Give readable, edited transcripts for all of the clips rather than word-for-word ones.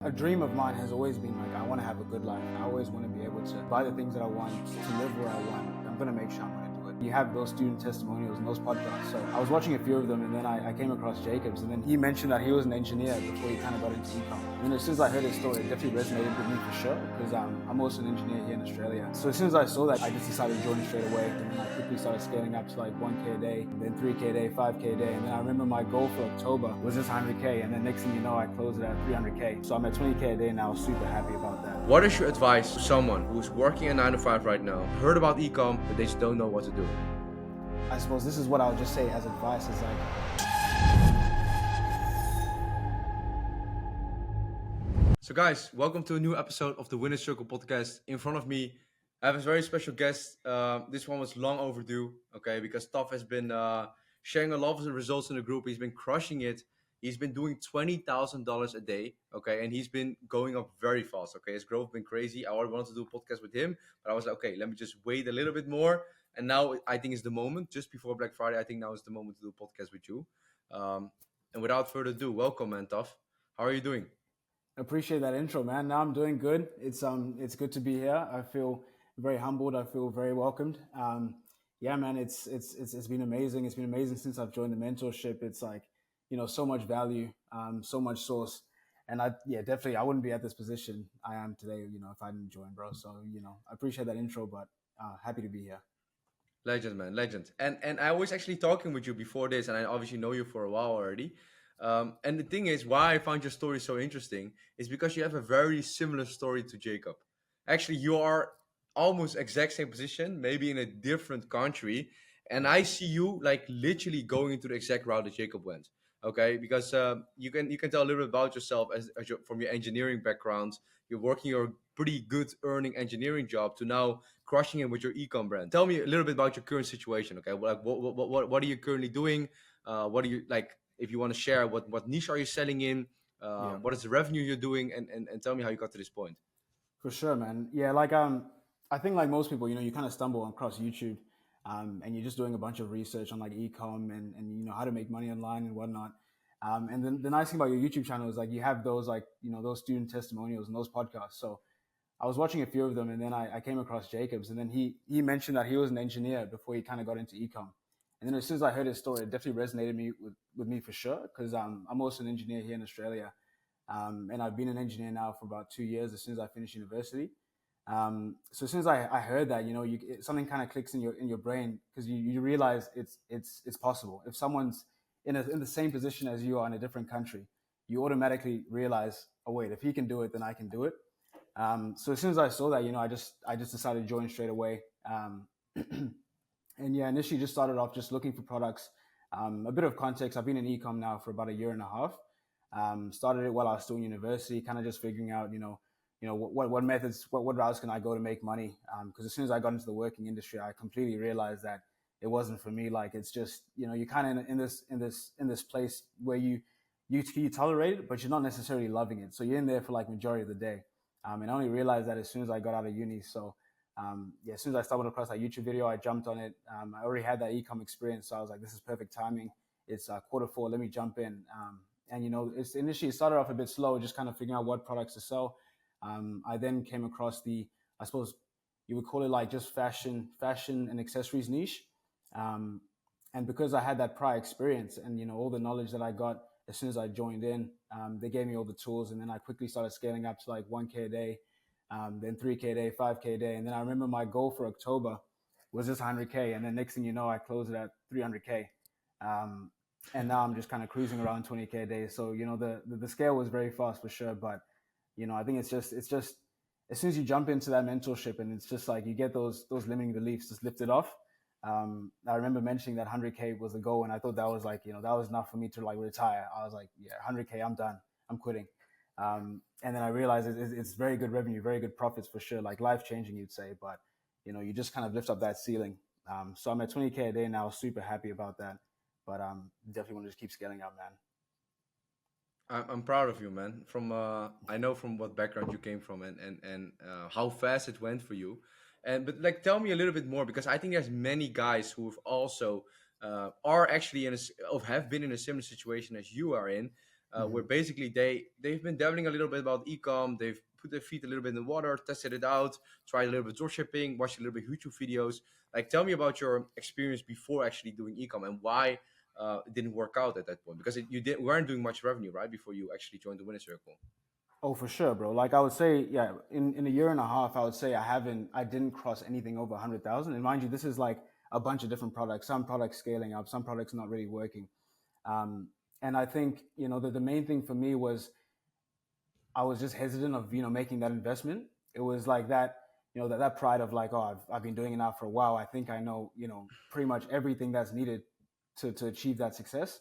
A dream of mine has always been like, I want to have a good life. I always want to be able to buy the things that I want, to live where I want. I'm going to make sure I'm going to do it. You have those student testimonials and those podcasts. So I was watching a few of them, and then I came across Jacob's, and then he mentioned that he was an engineer before he kind of got into ecom. And then as soon as I heard his story, it definitely resonated with me for sure, because I'm also an engineer here in Australia. So as soon as I saw that, I just decided to join straight away. And then I quickly started scaling up to like 1K a day, and then 3K a day, 5K a day. And then I remember my goal for October was just 100K. And then next thing you know, I closed it at 300K. So I'm at 20K a day now, super happy about that. What is your advice to someone who's working a 9 to 5 right now, heard about ecom, but they just don't know what to do? I suppose this is what I would just say as advice is like, So guys, welcome to a new episode of the Winner's Circle podcast. In front of me, I have a very special guest. This one was long overdue, okay, because Taf has been sharing a lot of the results in the group. He's been crushing it. He's been doing $20,000 a day, okay, and he's been going up very fast, okay. His growth has been crazy. I already wanted to do a podcast with him, but I was like, okay, let me just wait a little bit more. And now I think it's the moment, just before Black Friday, I think now is the moment to do a podcast with you. And without further ado, welcome, man, Taf. How are you doing? appreciate that intro, man. Now I'm doing good. It's good to be here. I feel very humbled. I feel very welcomed. Yeah, man, it's been amazing. It's been amazing since I've joined the mentorship. It's like, so much value, so much source. And definitely I wouldn't be at this position I am today, if I didn't join, bro. So, I appreciate that intro, but happy to be here. Legend, man, legend. And I was actually talking with you before this, and I obviously know you for a while already. And the thing is, why I found your story so interesting is because you have a very similar story to Jacob. Actually, you are almost exact same position, maybe in a different country. And I see you like literally going into the exact route that Jacob went. Okay, because you can tell a little bit about yourself from your engineering background. You're working your pretty good earning engineering job to now crushing it with your ecom brand. Tell me a little bit about your current situation. Okay, like what are you currently doing? What are you like? If you want to share, what niche are you selling in? Yeah, What is the revenue you're doing? And tell me how you got to this point. for sure, man. Yeah, like I think like most people, you kind of stumble across YouTube, and you're just doing a bunch of research on like ecom and how to make money online and whatnot. And then the nice thing about your YouTube channel is like you have those like those student testimonials and those podcasts. So I was watching a few of them, and then I came across Jacob's, and then he mentioned that he was an engineer before he kind of got into ecom. And then as soon as I heard his story, it definitely resonated with me for sure, because I'm also an engineer here in Australia, and I've been an engineer now for about 2 years as soon as I finished university. So as soon as I heard that, something kind of clicks in your brain, because you realize it's possible. If someone's in the same position as you are in a different country, you automatically realize, oh wait, if he can do it, then I can do it. So as soon as I saw that, I just decided to join straight away. And yeah, initially just started off just looking for products. A bit of context: I've been in ecom now for about a year and a half. Started it while I was still in university, kind of just figuring out, what methods, what routes can I go to make money? Because as soon as I got into the working industry, I completely realized that it wasn't for me. Like it's just, you're kind of in this place where you tolerate it, but you're not necessarily loving it. So you're in there for like majority of the day. And I only realized that as soon as I got out of uni. So as soon as I stumbled across that YouTube video, I jumped on it. I already had that ecom experience, so I was like, this is perfect timing. It's Q4, let me jump in. And it's initially it started off a bit slow, just kind of figuring out what products to sell. I then came across I suppose you would call it like just fashion and accessories niche. And because I had that prior experience and all the knowledge that I got as soon as I joined in, they gave me all the tools, and then I quickly started scaling up to like 1K a day, then 3K a day, 5K a day. And then I remember my goal for October was just 100K. And then next thing you know, I closed it at 300K. And now I'm just kind of cruising around 20K a day. So, the scale was very fast for sure. But, I think it's just as soon as you jump into that mentorship, and it's just like you get those limiting beliefs just lifted off. I remember mentioning that 100K was the goal, and I thought that was like, that was enough for me to like retire. I was like, yeah, 100K, I'm done. I'm quitting. And then I realized it's very good revenue, very good profits for sure, like life changing, you'd say. But, you just kind of lift up that ceiling. So I'm at 20K a day now, super happy about that. But definitely want to just keep scaling up, man. I'm proud of you, man. From I know from what background you came from and how fast it went for you. But like, tell me a little bit more, because I think there's many guys who've also are actually or have been in a similar situation as you are in. where basically they've been dabbling a little bit about ecom. They've put their feet a little bit in the water, tested it out, tried a little bit of dropshipping, watched a little bit of YouTube videos. Like, tell me about your experience before actually doing ecom and why it didn't work out at that point, because weren't doing much revenue right before you actually joined the winner circle. Oh, for sure, bro. Like I would say, yeah, in a year and a half, I would say I didn't cross anything over 100,000. And mind you, this is like a bunch of different products. Some products scaling up, some products not really working. Um, and I think the main thing for me was I was just hesitant of making that investment. It was like that that pride of like, oh, I've been doing it now for a while. I think I know pretty much everything that's needed to achieve that success.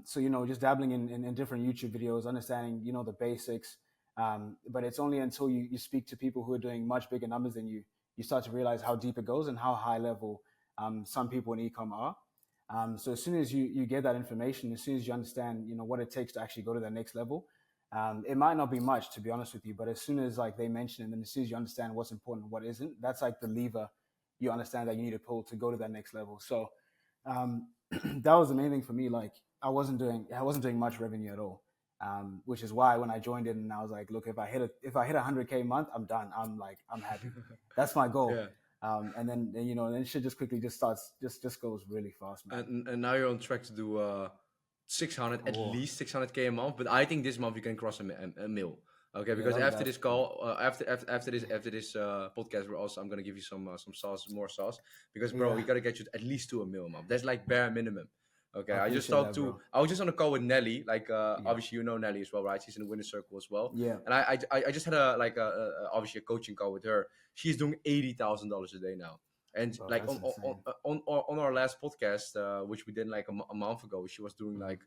So just dabbling in different YouTube videos, understanding the basics. But it's only until you speak to people who are doing much bigger numbers than you start to realize how deep it goes and how high level some people in ecom are. So as soon as you get that information, as soon as you understand what it takes to actually go to that next level, it might not be much, to be honest with you, but as soon as like they mention it, and then as soon as you understand what's important and what isn't, that's like the lever you understand that you need to pull to go to that next level. So that was the main thing for me. Like I wasn't doing much revenue at all, which is why when I joined it and I was like, look, if I hit 100K a month, I'm done. I'm happy. That's my goal. Yeah. And then shit just quickly just goes really fast, man. And now you're on track to do 600, at least 600K a month. But I think this month you can cross a mil. Okay, because after this call, after this podcast, I'm gonna give you some sauce, more sauce, because bro, we gotta get you at least to a mil a month. That's like bare minimum. Okay, I just talked to. I was just on a call with Nelly. Like, obviously you know Nelly as well, right? She's in the winner circle as well. Yeah. And I just had obviously a coaching call with her. She's doing $80,000 a day now. And bro, like on our last podcast, which we did like a month ago, she was doing like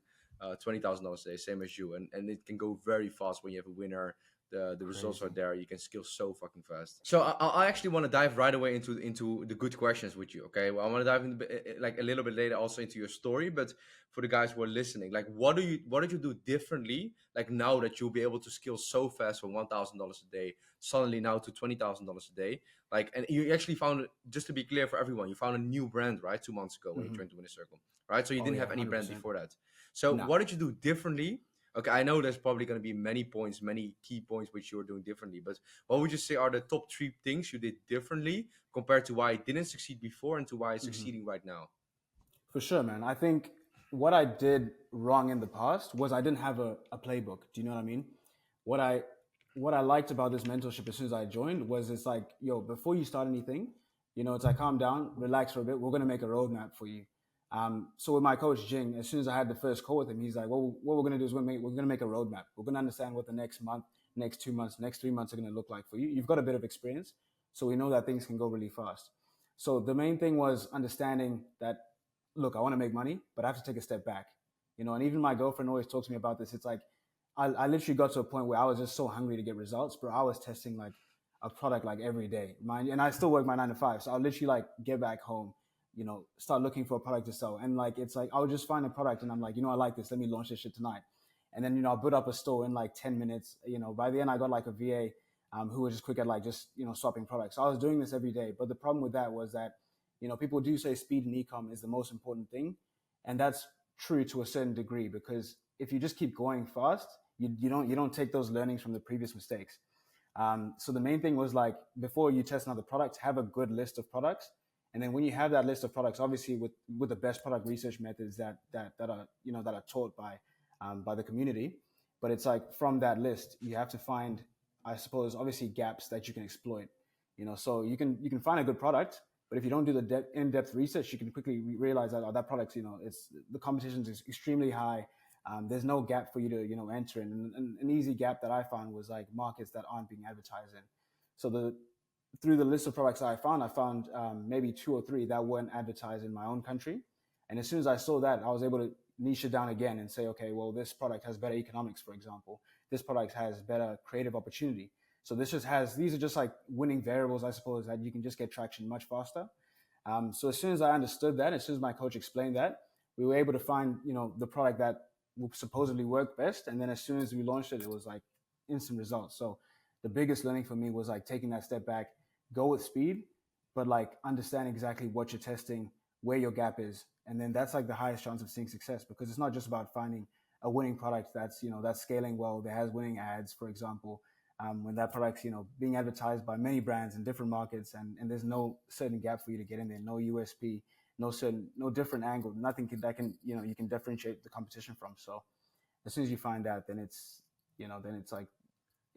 $20,000 a day, same as you, and it can go very fast when you have a winner. The results are there. You can scale so fucking fast. So I actually want to dive right away into the good questions with you. Okay, well, I want to dive in like a little bit later also into your story, but for the guys who are listening, like what did you do differently? Like now that you'll be able to scale so fast from $1,000 a day suddenly now to $20,000 a day. Like, and you actually found, just to be clear for everyone, you found a new brand, right? 2 months ago when you joined the winner circle, right? So you didn't have any 100%. Brand before that. So what did you do differently? Okay, I know there's probably going to be many key points which you're doing differently, but what would you say are the top 3 things you did differently compared to why it didn't succeed before and to why it's succeeding right now? For sure, man. I think what I did wrong in the past was I didn't have a playbook. Do you know what I mean? What I liked about this mentorship as soon as I joined was it's like, yo, before you start anything, it's like, calm down, relax for a bit. We're going to make a roadmap for you. So with my coach Jing, as soon as I had the first call with him, he's like, well, what we're going to do is we're going to make a roadmap. We're going to understand what the next month, next 2 months, next 3 months are going to look like for you. You've got a bit of experience, so we know that things can go really fast. So the main thing was understanding that, look, I want to make money, but I have to take a step back. And even my girlfriend always talks to me about this. It's like, I literally got to a point where I was just so hungry to get results, bro. I was testing like a product like every day, and I still work my 9 to 5. So I'll literally like get back home, start looking for a product to sell. And like, it's like, I would just find a product and I'm like, I like this. Let me launch this shit tonight. And then, I'll build up a store in like 10 minutes. By the end, I got like a VA who was just quick at like just, swapping products. So I was doing this every day. But the problem with that was that, people do say speed in ecom is the most important thing. And that's true to a certain degree, because if you just keep going fast, you don't take those learnings from the previous mistakes. So the main thing was like, before you test another product, have a good list of products. And then when you have that list of products, obviously with the best product research methods that are taught by the community, but it's like from that list, you have to find, I suppose, obviously gaps that you can exploit. So you can find a good product, but if you don't do the in-depth research, you can quickly realize that that product, it's the competition is extremely high. There's no gap for you to enter in. And an easy gap that I found was like markets that aren't being advertised in. So through the list of products I found maybe 2 or 3 that weren't advertised in my own country. And as soon as I saw that, I was able to niche it down again and say, okay, well, this product has better economics, for example. This product has better creative opportunity. So these are just like winning variables, I suppose, that you can just get traction much faster. So as soon as I understood that, as soon as my coach explained that, we were able to find, the product that will supposedly work best. And then as soon as we launched it, it was like instant results. So the biggest learning for me was like taking that step back, go with speed, but like understand exactly what you're testing, where your gap is. And then that's like the highest chance of seeing success, because it's not just about finding a winning product that's, that's scaling well, that has winning ads, for example, when that product's, being advertised by many brands in different markets, and there's no certain gap for you to get in there, no USP, no different angle, nothing that can, you can differentiate the competition from. So as soon as you find that, then it's, then it's like,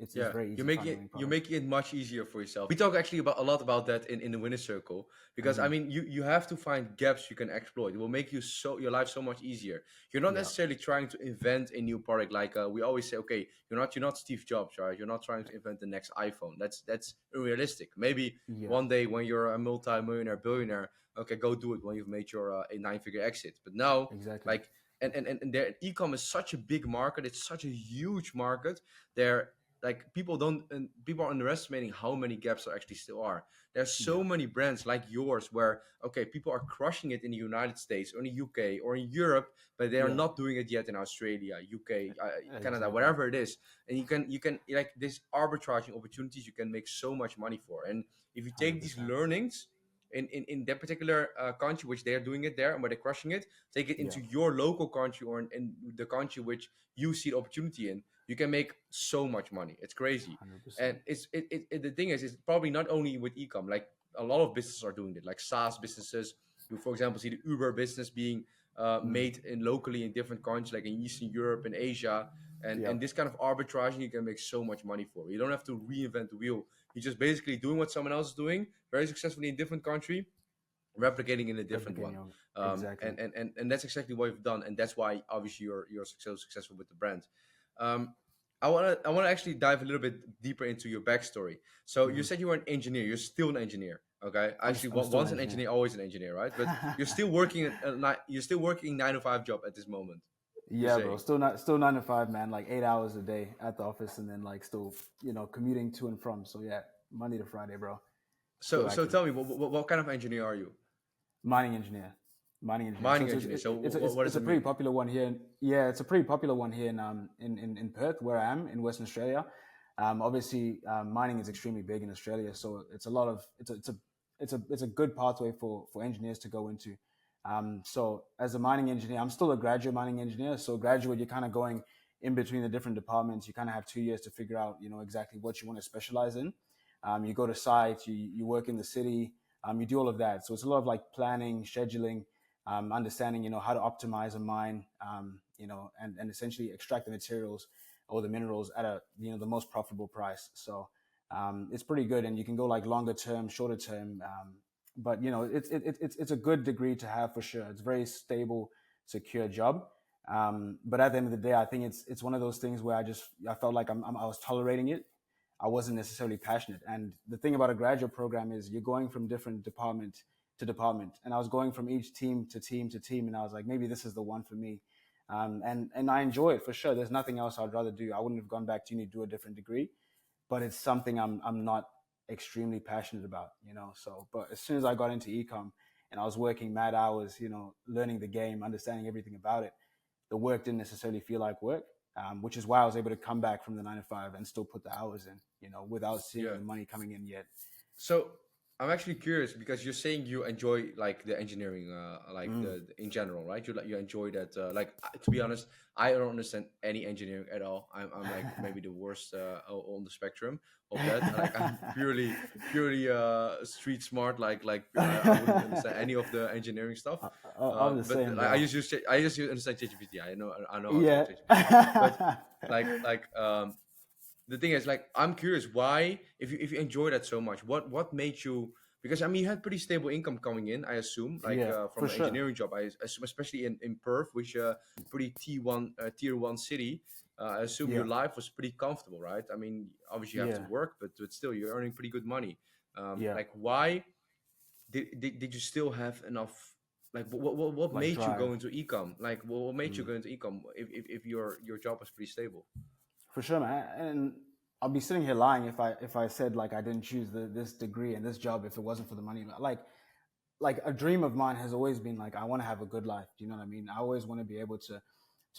it's Yeah, very you're easy to find making a it winning you're product. making it much easier for yourself. We talk actually about a lot about that in the winner circle, because I Hmm. mean you have to find gaps you can exploit. It will make your life so much easier. You're not Yeah, necessarily trying to invent a new product, like we always say. Okay, you're not Steve Jobs, right? You're not trying to invent the next iPhone. That's unrealistic. Maybe yeah, one day when you're a multi-millionaire, billionaire, okay, go do it when you've made your a nine-figure exit. But now, exactly. like, and there, e-com is such a big market. It's such a huge market. There, like, people are underestimating how many gaps there actually still are. There's Yeah, so many brands like yours where, okay, people are crushing it in the United States or in the UK or in Europe, but they are yeah, not doing it yet in Australia, UK, Canada, exactly, wherever it is. And you can like this arbitraging opportunities, you can make so much money for. And if you take these 100%. learnings in that particular country which they are doing it there and where they're crushing it, take it Yeah, into your local country or in the country which you see the opportunity in, you can make so much money. It's crazy. And 100%. the thing is, it's probably not only with ecom. Like, a lot of businesses are doing it, like SaaS businesses. You, for example, see the Uber business being Mm. made in locally in different countries, like in Eastern Europe and Asia. Yeah, And this kind of arbitrage you can make so much money for. You don't have to reinvent the wheel. You're just basically doing what someone else is doing very successfully in a different country, replicating in a different replicating one. your And, exactly. and that's exactly what you've done, and that's why obviously you're successful with the brand. um, I want to actually dive a little bit deeper into your backstory. So you Hmm. said you were an engineer. You're still an engineer. Okay, actually, I'm still an once an engineer. engineer, always an engineer, right? But you're still working 9 to 5 job at this moment. You're Yeah, bro. saying. Still 9 to 5, man. Like 8 hours a day at the office, and then like still, commuting to and from. So yeah, Monday to Friday, bro. So Still so active. tell me, what kind of engineer are you? Mining engineer. Mining engineer. So Mining engineer. So what it's does a it pretty mean? popular one here. Yeah, it's a pretty popular one here in Perth, where I am in Western Australia. Obviously, mining is extremely big in Australia, so it's a lot of it's a good pathway for engineers to go into. So as a mining engineer, I'm still a graduate mining engineer. So graduate, you're kind of going in between the different departments. You kind of have 2 years to figure out, exactly what you want to specialize in. You go to site, you work in the city, you do all of that. So it's a lot of like planning, scheduling, understanding, how to optimize a mine, and essentially extract the materials or the minerals at the most profitable price. So it's pretty good, and you can go like longer term, shorter term. But it's a good degree to have for sure. It's a very stable, secure job. But at the end of the day, I think it's one of those things where I felt like I was tolerating it. I wasn't necessarily passionate. And the thing about a graduate program is you're going from different department to department, and I was going from each team to team to team, and I was like, maybe this is the one for me. And I enjoy it for sure. There's nothing else I'd rather do. I wouldn't have gone back to uni to do a different degree, but it's something I'm not extremely passionate about, So, but as soon as I got into ecom and I was working mad hours, learning the game, understanding everything about it, the work didn't necessarily feel like work, which is why I was able to come back from the 9 to 5 and still put the hours in, without seeing Yeah. the money coming in yet. So I'm actually curious because you're saying you enjoy like the engineering, like Mm. the in general, right? You enjoy that. To be honest, I don't understand any engineering at all. I'm like maybe the worst on the spectrum of that. Like, I'm purely street smart. I wouldn't understand any of the engineering stuff. I'm the But same, I bro. just understand ChatGPT. I know how to Yeah. use ChatGPT. But the thing is, like, I'm curious why, if you enjoy that so much, what made you, because I mean you had pretty stable income coming in, I assume, like Yeah, from for the sure. engineering job. I assume, especially in Perth, which pretty tier 1 city. I assume Yeah. your life was pretty comfortable, right? I mean, obviously you have to Yeah. work, but still you're earning pretty good money. Yeah. Like, why did you still have enough, like what Like made you go drive. into ecom, like what made you Mm. go into ecom if your job was pretty stable? For sure, man. And I'll be sitting here lying if I said like I didn't choose this degree and this job if it wasn't for the money. Like a dream of mine has always been like I want to have a good life. Do you know what I mean? I always want to be able to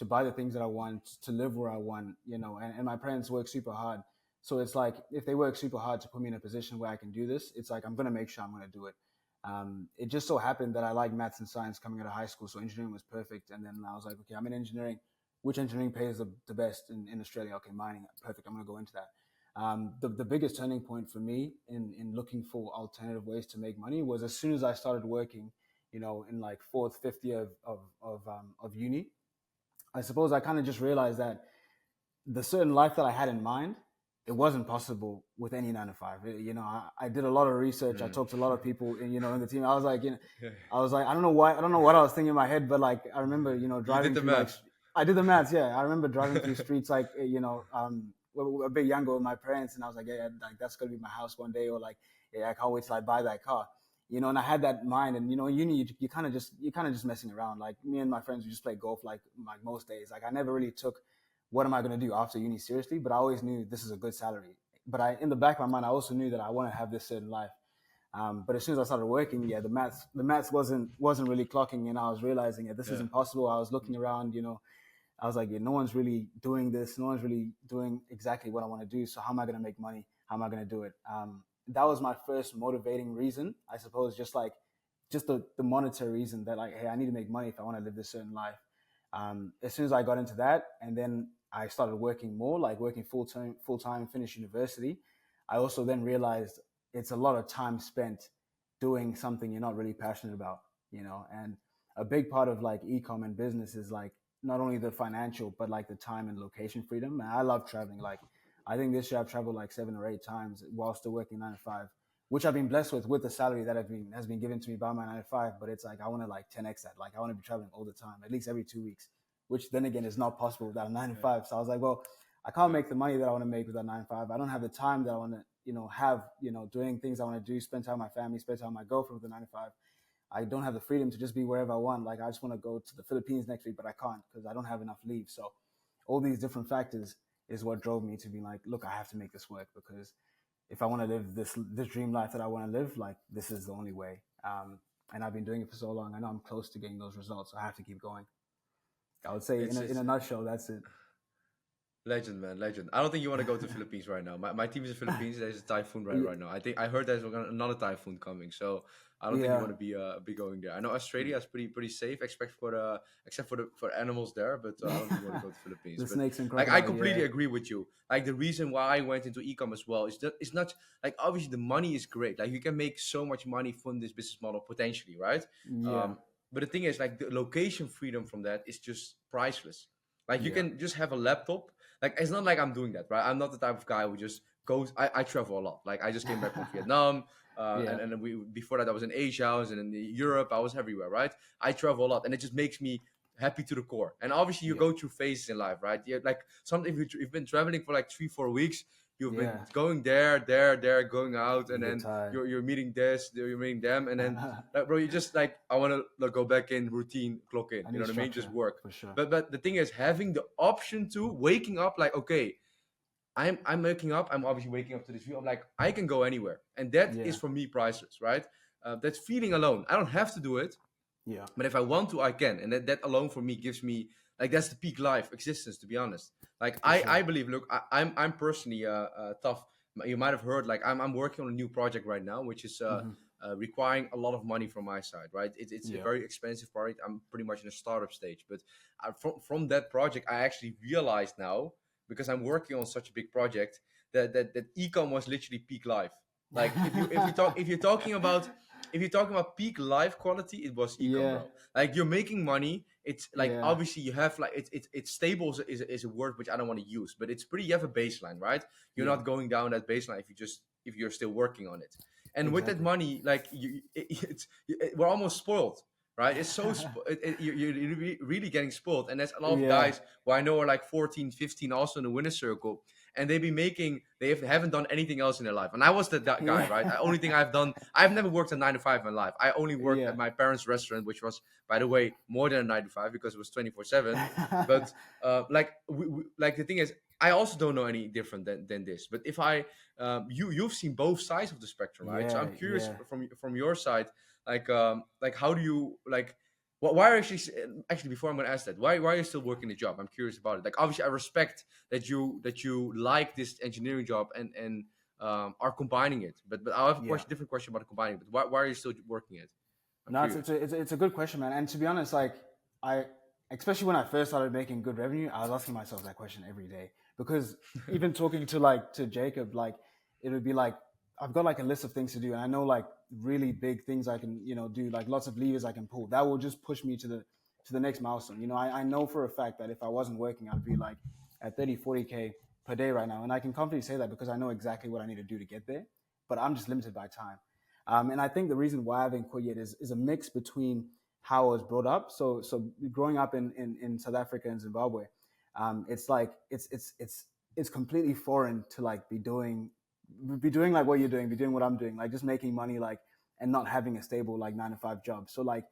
buy the things that I want, to live where I want, and my parents work super hard. So it's like if they work super hard to put me in a position where I can do this, it's like I'm gonna make sure I'm gonna do it. It just so happened that I like maths and science coming out of high school, so engineering was perfect. And then I was like, okay, I'm in engineering. which engineering pays the best in Australia. Okay, mining, perfect. I'm going to go into that. The biggest turning point for me in looking for alternative ways to make money was as soon as I started working, in like fourth, fifth year of uni. I suppose I kind of just realized that the certain life that I had in mind, it wasn't possible with any 9 to 5. I did a lot of research. I Mm. talked to a lot of people, in the team. I was like, Yeah. I don't know why, I don't know what I was thinking in my head, but like, I remember, You did driving the through like, math. I did the maths. Yeah. I remember driving through streets, like, a bit younger with my parents. And I was like, yeah, like that's going to be my house one day. Or like, yeah, I can't wait till I buy that car. And I had that in mind. And, in uni, you kind of just messing around. Like me and my friends, we just play golf like most days. Like I never really took what am I going to do after uni seriously, but I always knew this is a good salary. But in the back of my mind, I also knew that I want to have this certain life. But as soon as I started working, yeah, the maths wasn't really clocking, and I was realizing, yeah, this is Yeah. impossible. I was looking around, I was like, yeah, no one's really doing this. No one's really doing exactly what I want to do. So how am I going to make money? How am I going to do it? That was my first motivating reason, I suppose, just the monetary reason that like, hey, I need to make money if I want to live this certain life. As soon as I got into that, and then I started working more, like working full time, finish university. I also then realized it's a lot of time spent doing something you're not really passionate about, and a big part of like ecom and business is like not only the financial, but like the time and location freedom. And I love traveling. Like I think this year I've traveled like 7 or 8 times while still working 9 to 5, which I've been blessed with the salary that has been given to me by my 9 to 5. But it's like I want to like 10x that. Like I want to be traveling all the time, at least every 2 weeks, which then again is not possible without a nine to Yeah. five. So I was like, well, I can't Yeah. make the money that I want to make with a 9 to 5. I don't have the time that I want to, have, doing things I want to do, spend time with my family, spend time with my girlfriend with a 9 to 5. I don't have the freedom to just be wherever I want. Like I just want to go to the Philippines next week, but I can't because I don't have enough leave. So all these different factors is what drove me to be like, look, I have to make this work because if I want to live this dream life that I want to live, like this is the only way. And I've been doing it for so long. I know I'm close to getting those results. So I have to keep going. I would say It's in a nutshell, that's it. legend, man, legend. I don't think you want to go to the Philippines right now. My team is in the Philippines. There's a typhoon right now. I heard there's another typhoon coming. So I don't think you Yeah. want to be going there. I know Australia is pretty safe, except for the animals there. But I don't think you want to go to the Philippines. The But snakes and like I crocodile. completely Yeah. agree with you. Like the reason why I went into ecom as well is that it's not like obviously the money is great. Like you can make so much money from this business model potentially, right? Yeah. Um, but the thing is, like the location freedom from that is just priceless. Like you Yeah. can just have a laptop, like it's not like I'm doing that, right? I'm not the type of guy who just goes. I travel a lot. Like I just came back from Vietnam, Yeah. and we before that I was in Asia, I was in Europe, I was everywhere, right? I travel a lot, and it just makes me happy to the core. And obviously, you Yeah. go through phases in life, right? Yeah, like something you've been traveling for like 3-4 weeks. You've been Yeah. going there, going out, and You get then tired. you're meeting this, you're meeting them, and then like, bro, you just like I want to like, go back in routine, clock in. I You know need what I mean? Just structure work. for sure. But the thing is, having the option to waking up like, okay, I'm waking up. I'm obviously waking up to this view. I'm like, I can go anywhere, and that is Yeah. for me priceless, right? That feeling alone. I don't have to do it, Yeah. but if I want to, I can, and that alone for me gives me like that's the peak life existence. To be honest, like For I sure. believe. Look, I'm personally tough. You might have heard like I'm working on a new project right now, which is Hmm. requiring a lot of money from my side, right? It's a Yeah. very expensive project. I'm pretty much in a startup stage, but from that project, I actually realized now because I'm working on such a big project that ecom was literally peak life. Like if you're talking about peak life quality, it was ecom, Yeah. bro. Like you're making money. It's like Yeah. obviously you have like it's stable is a word which I don't want to use, but it's pretty. You have a baseline, right? You're Yeah. not going down that baseline if you're still working on it. And with that Exactly. money, like we're almost spoiled, right? It's so you're really getting spoiled, and there's a lot of Yeah. guys who I know are like 14, 15, also in the winner circle, and haven't done anything else in their life. And I was that guy, right? The only thing I've never worked a 9 to 5 in my life. I only worked Yeah. at my parents' restaurant, which was, by the way, more than a 9 to 5 because it was 24/7. But like like the thing is, I also don't know any different than this. But if you've seen both sides of the spectrum, right? So Yeah. I'm curious Yeah. from your side, like how do you like why are actually before I'm gonna ask that, why are you still working the job? I'm curious about it. Like obviously I respect that you like this engineering job and are combining it. But I have a Yeah. different question about combining it. Why are you still working it? I'm No, it's, curious. it's a it's a good question, man. And to be honest, like I especially when I first started making good revenue, I was asking myself that question every day. Because even talking to to Jacob, like it would be like I've got like a list of things to do, and I know like really big things I can do, like lots of levers I can pull that will just push me to the next milestone. I know for a fact that if I wasn't working, I'd be like at 30-40K per day right now, and I can confidently say that because I know exactly what I need to do to get there. But I'm just limited by time, and I think the reason why I haven't quit yet is a mix between how I was brought up. So growing up in South Africa and Zimbabwe, it's like it's completely foreign to like be doing like what you're doing, be doing what I'm doing, like just making money, like, and not having a stable like 9 to 5 job. So like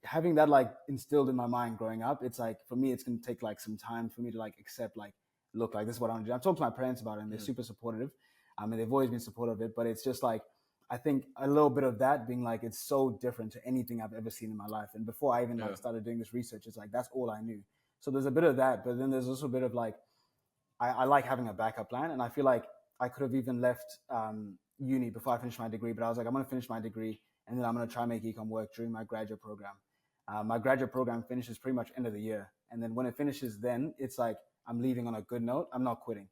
having that like instilled in my mind growing up, it's like for me it's gonna take like some time for me to like accept, like, look, like this is what I'm doing. I've talked to my parents about it and they're super supportive. And they've always been supportive of it, but it's just like I think a little bit of that being like it's so different to anything I've ever seen in my life. And before I even like started doing this research, it's like that's all I knew. So there's a bit of that, but then there's also a bit of like I like having a backup plan, and I feel like I could have even left uni before I finished my degree, but I was like, I'm going to finish my degree, and then I'm going to try and make ecom work during my graduate program. My graduate program finishes pretty much end of the year, and then when it finishes, then it's like I'm leaving on a good note. I'm not quitting.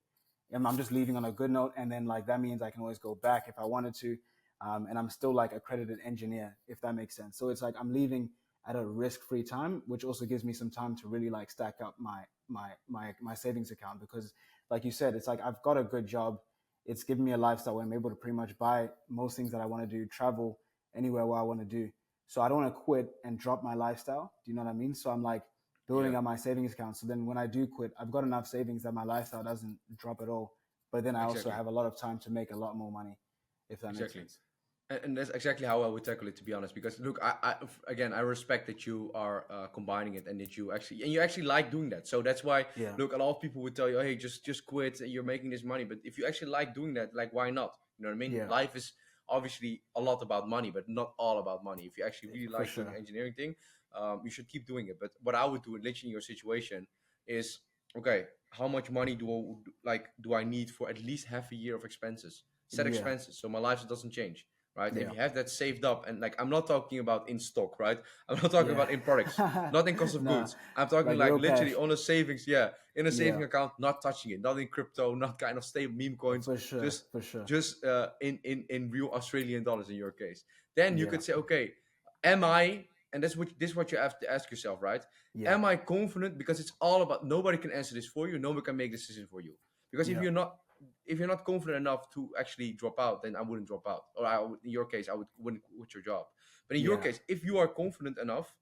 I'm just leaving on a good note, and then like that means I can always go back if I wanted to, and I'm still like accredited engineer, if that makes sense. So it's like I'm leaving at a risk-free time, which also gives me some time to really like stack up my savings account, because like you said, it's like I've got a good job. It's given me a lifestyle where I'm able to pretty much buy most things that I want to do, travel anywhere where I want to do. So I don't want to quit and drop my lifestyle. Do you know what I mean? So I'm like Yeah, building up my savings account. So then when I do quit, I've got enough savings that my lifestyle doesn't drop at all. But then I also exactly. have a lot of time to make a lot more money, if that makes Exactly. sense. And that's exactly how I would tackle it, to be honest. Because look, again, I respect that you are combining it and that you actually like doing that. So that's why, Yeah. look, a lot of people would tell you, hey, just quit. You're making this money. But if you actually like doing that, like, why not? You know what I mean? Yeah. Life is obviously a lot about money, but not all about money. If you actually really For like doing sure. engineering thing, you should keep doing it. But what I would do, literally in your situation, is okay. How much money do I need for at least half a year of expenses? Set Yeah. expenses so my lifestyle doesn't change, right? And if Yeah. you have that saved up, and like, I'm not talking about in stock, right? I'm not talking about in products, Yeah. not in cost of Nah, goods. I'm talking like like real literally cash. on a savings, yeah, in a saving Yeah. account, not touching it, not in crypto, not kind of stable meme coins, For sure. just For sure. in real Australian dollars in your case. Then you Yeah. could say, okay, am I? And this is what you have to ask yourself, right? Yeah. Am I confident? Because it's all about, nobody can answer this for you. Nobody can make this decision for you. Because Yeah. if you're not confident enough to actually drop out, then I wouldn't drop out. Or in your case, wouldn't quit your job. But in your Yeah. case, if you are confident enough,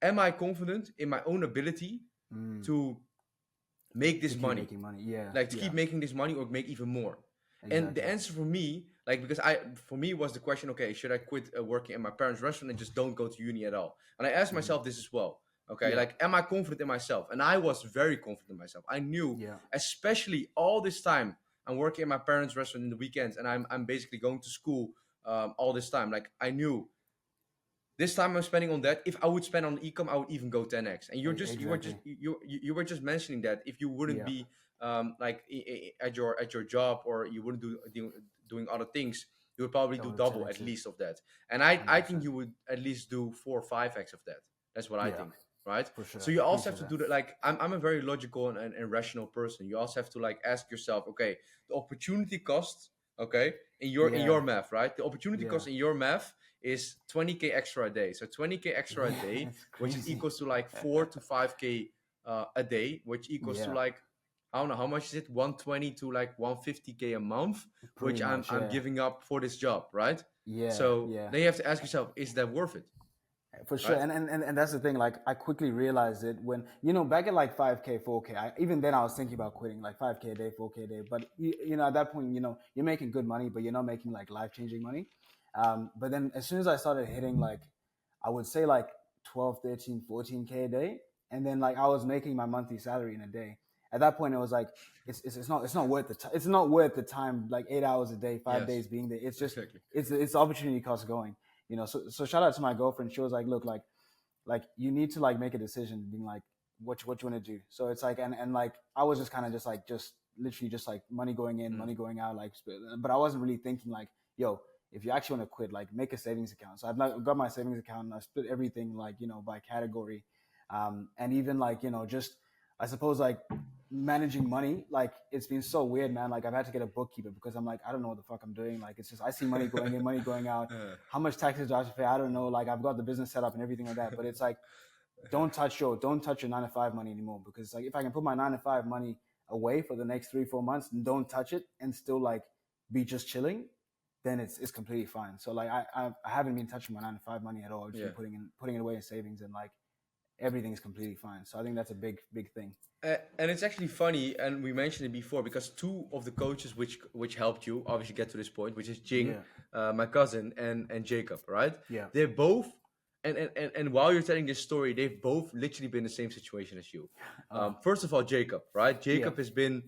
am I confident in my own ability Mm. to make To this keep money? making money. Yeah. Like, to keep Yeah. making this money or make even more? And the Exactly. answer for me, like, because I for me was the question, okay, should I quit working at my parents' restaurant and just don't go to uni at all? And I asked Hmm. myself this as well. Okay, Yeah. like, am I confident in myself? And I was very confident in myself. I knew, Yeah. especially all this time I'm working at my parents' restaurant in the weekends, and I'm basically going to school all this time. Like, I knew this time I'm spending on that. If I would spend on ecom, I would even go 10x. And Exactly. you were just mentioning that if you wouldn't Yeah. be like at your job, or you wouldn't doing other things, you would probably do Go double 10x at it. least of that. And I think 100%. you would at least do 4 or 5x of that. That's what I Yeah. think, right? For So sure. you also have Appreciate to that. do that. Like, I'm a very logical and rational person. You also have to like ask yourself, okay, the opportunity cost, okay, in Yeah. your math, right? The opportunity Yeah. cost in your math is 20K extra a day. So 20K extra a Yeah. day, It's which is crazy. equals to like 4 to 5K a day, which equals to Yeah. like, I don't know how much is it, 120 to like 150K a month, Pretty which I'm much. I'm Yeah. giving up for this job, right? Yeah. So Yeah. then you have to ask yourself, is that worth it, For sure. right? And that's the thing. Like I quickly realized it when, back at like 5K, 4K, even then I was thinking about quitting like 5K a day, 4K a day. But at that point, you're making good money, but you're not making like life-changing money. But then as soon as I started hitting like, I would say like 12, 13, 14K a day. And then like I was making my monthly salary in a day. At that point, it was like, it's not worth the time. It's not worth the time, like 8 hours a day, 5 days Yes, being there. It's just, exactly. it's opportunity cost going. So shout out to my girlfriend. She was like, look, like you need to like make a decision, being like what you want to do. So it's like, and like I was just kind of just literally just like money going in, Mm. money going out, like, but I wasn't really thinking like, yo, if you actually want to quit, like make a savings account. So I've got my savings account and I split everything like by category. And even like, just, I suppose, like managing money, like it's been so weird, man. Like I've had to get a bookkeeper because I'm like, I don't know what the fuck I'm doing. Like it's just, I see money going in, money going out. Uh, How much taxes do I have to pay? I don't know. Like I've got the business set up and everything like that, but it's like, don't touch your 9 to 5 money anymore, because like if I can put my 9 to 5 money away for the next 3-4 months and don't touch it and still like be just chilling, then it's completely fine. So like I haven't been touching my 9 to 5 money at all. I've just yeah. been putting it away in savings, and like everything's completely fine. So I think that's a big thing. And it's actually funny, and we mentioned it before, because two of the coaches which helped you obviously get to this point, which is Jing, my cousin, and Jacob, right? Yeah. They're both, and while you're telling this story, they've both literally been in the same situation as you. First of all, Jacob, right? Jacob has been,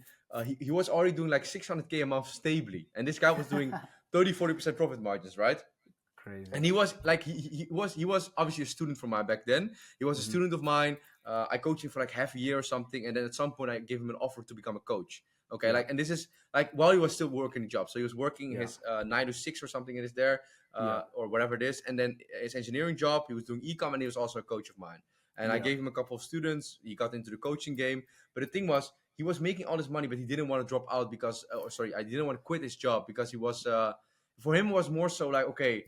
he was already doing like 600K a month stably, and this guy was doing 30-40% profit margins, right? Crazy. And he was like he was obviously a student from mine back then. He was a student of mine. I coached him for like half a year or something, and then at some point I gave him an offer to become a coach. Okay, like, and this is like while he was still working the job. So he was working his 9 to 6 or something, and is there or whatever it is, and then his engineering job. He was doing ecom, and he was also a coach of mine. And I gave him a couple of students. He got into the coaching game, but the thing was, he was making all this money, but he didn't want to drop out because, I didn't want to quit his job because he was, for him, it was more so like, okay,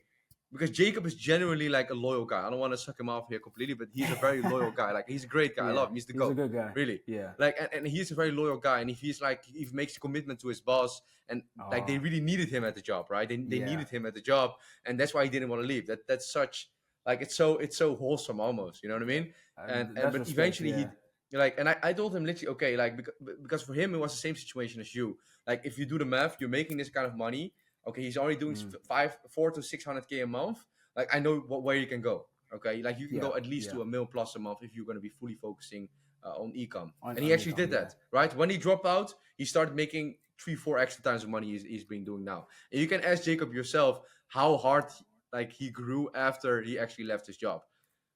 because Jacob is genuinely like a loyal guy. I don't want to suck him off here completely, but he's a very loyal guy. Like he's a great guy. I love him. He's the He's GOAT. a good guy. Really. Yeah. Like, and he's a very loyal guy. And if he's like, if he makes a commitment to his boss, and like they really needed him at the job, right? They needed him at the job, and that's why he didn't want to leave. That's such like it's so wholesome almost. You know what I mean? And but respect, eventually he like, and I told him literally, okay, like because for him it was the same situation as you. Like if you do the math, you're making this kind of money. Okay, he's already doing 400 to 600K a month. Like I know where you can go. Okay, like you can go at least to $1 million plus a month if you're going to be fully focusing on ecom. And he actually did that, right? When he dropped out, he started making 3-4 extra times the money he's been doing now. And you can ask Jacob yourself how hard like he grew after he actually left his job.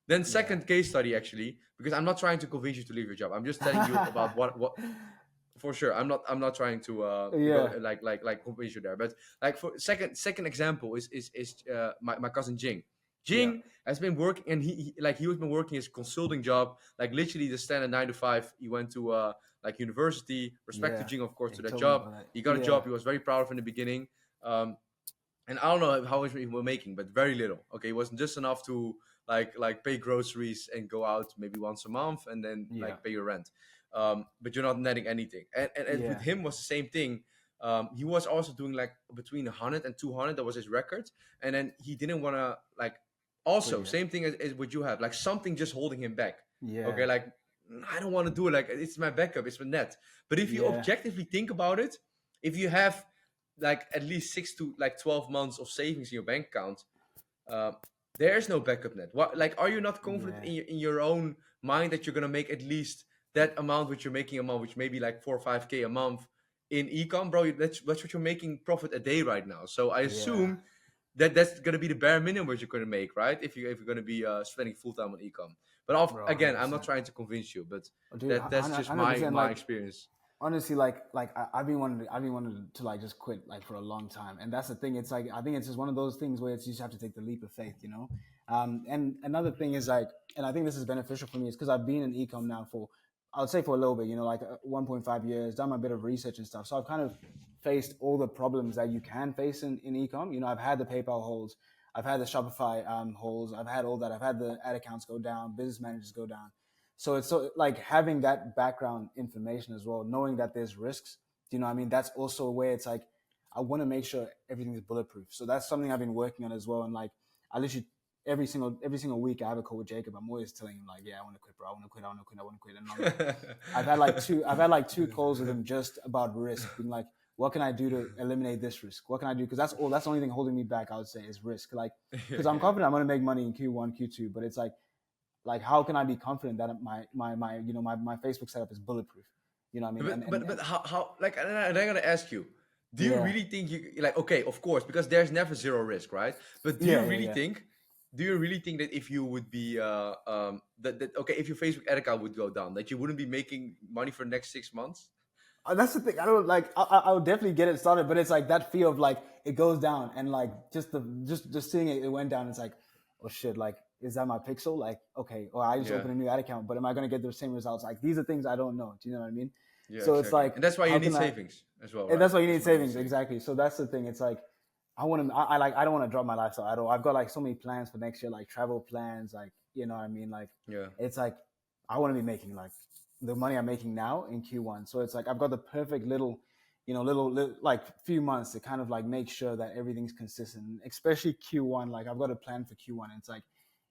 Then second case study, actually, because I'm not trying to convince you to leave your job. I'm just telling you about what for sure. I'm not trying to go, like convince you there. But like for second example is my cousin Jing. Jing has been working, and he was been working his consulting job, like literally the standard 9 to 5. He went to like university. Respect to Jing, of course, to that job. He got a job. He was very proud of in the beginning. And I don't know how much we were making, but very little. Okay, it wasn't just enough to like pay groceries and go out maybe once a month and then like pay your rent. But you're not netting anything. And with him was the same thing. He was also doing like between 100 and 200. That was his record. And then he didn't want to like, also same thing as what you have, like something just holding him back. Okay, like I don't want to do it. Like it's my backup, it's my net. But if you objectively think about it, if you have like at least 6 to like 12 months of savings in your bank account, there is no backup net. What, like, are you not confident in your own mind that you're gonna make at least that amount which you're making a month, which may be like 4 or 5K a month in ecom, bro? That's what you're making profit a day right now. So I assume that's gonna be the bare minimum what you're gonna make, right? If you're gonna be spending full time on ecom. But again, 100%. I'm not trying to convince you, but that's just my experience. Honestly, I've been wanting to like just quit like for a long time, and that's the thing. It's like I think it's just one of those things where you just have to take the leap of faith, you know. And another thing is like, and I think this is beneficial for me, is because I've been in ecom now for, I would say for a little bit, you know, like 1.5 years, done my bit of research and stuff. So I've kind of faced all the problems that you can face in ecom. You know, I've had the PayPal holes, I've had the Shopify holes, I've had all that. I've had the ad accounts go down, business managers go down. So it's so like having that background information as well, knowing that there's risks. Do you know what I mean? That's also a way it's like, I want to make sure everything is bulletproof. So that's something I've been working on as well. And like, I literally every single week I have a call with Jacob. I'm always telling him like, I want to quit, bro. I want to quit. And I've had like two calls with him just about risk, being like, what can I do to eliminate this risk? What can I do? Because that's the only thing holding me back, I would say, is risk. Like, because I'm confident I'm going to make money in Q1, Q2, but it's like how can I be confident that my Facebook setup is bulletproof? You know what I mean? But how like, and I'm gonna ask you, do you really think you like, okay, of course, because there's never zero risk, right? But do you really think that if you would be that okay, if your Facebook ad account would go down, that you wouldn't be making money for the next 6 months? That's the thing. I don't like. I would definitely get it started, but it's like that fear of like it goes down, and like just seeing it went down. It's like, oh shit, like is that my pixel? Like, okay, or I just Yeah. open a new ad account, but am I going to get the same results? Like, these are things I don't know. Do you know what I mean? Yeah, So it's exactly. like, And that's why you how need can I? savings as well, And right? that's why you That's need why you need savings, savings. exactly. So that's the thing. It's like, I don't want to drop my lifestyle at all. I've got like so many plans for next year, like travel plans, like, you know what I mean? Like, Yeah. it's like, I want to be making like the money I'm making now in Q1. So it's like, I've got the perfect little, like few months to kind of like make sure that everything's consistent, especially Q1. Like, I've got a plan for Q1. It's like,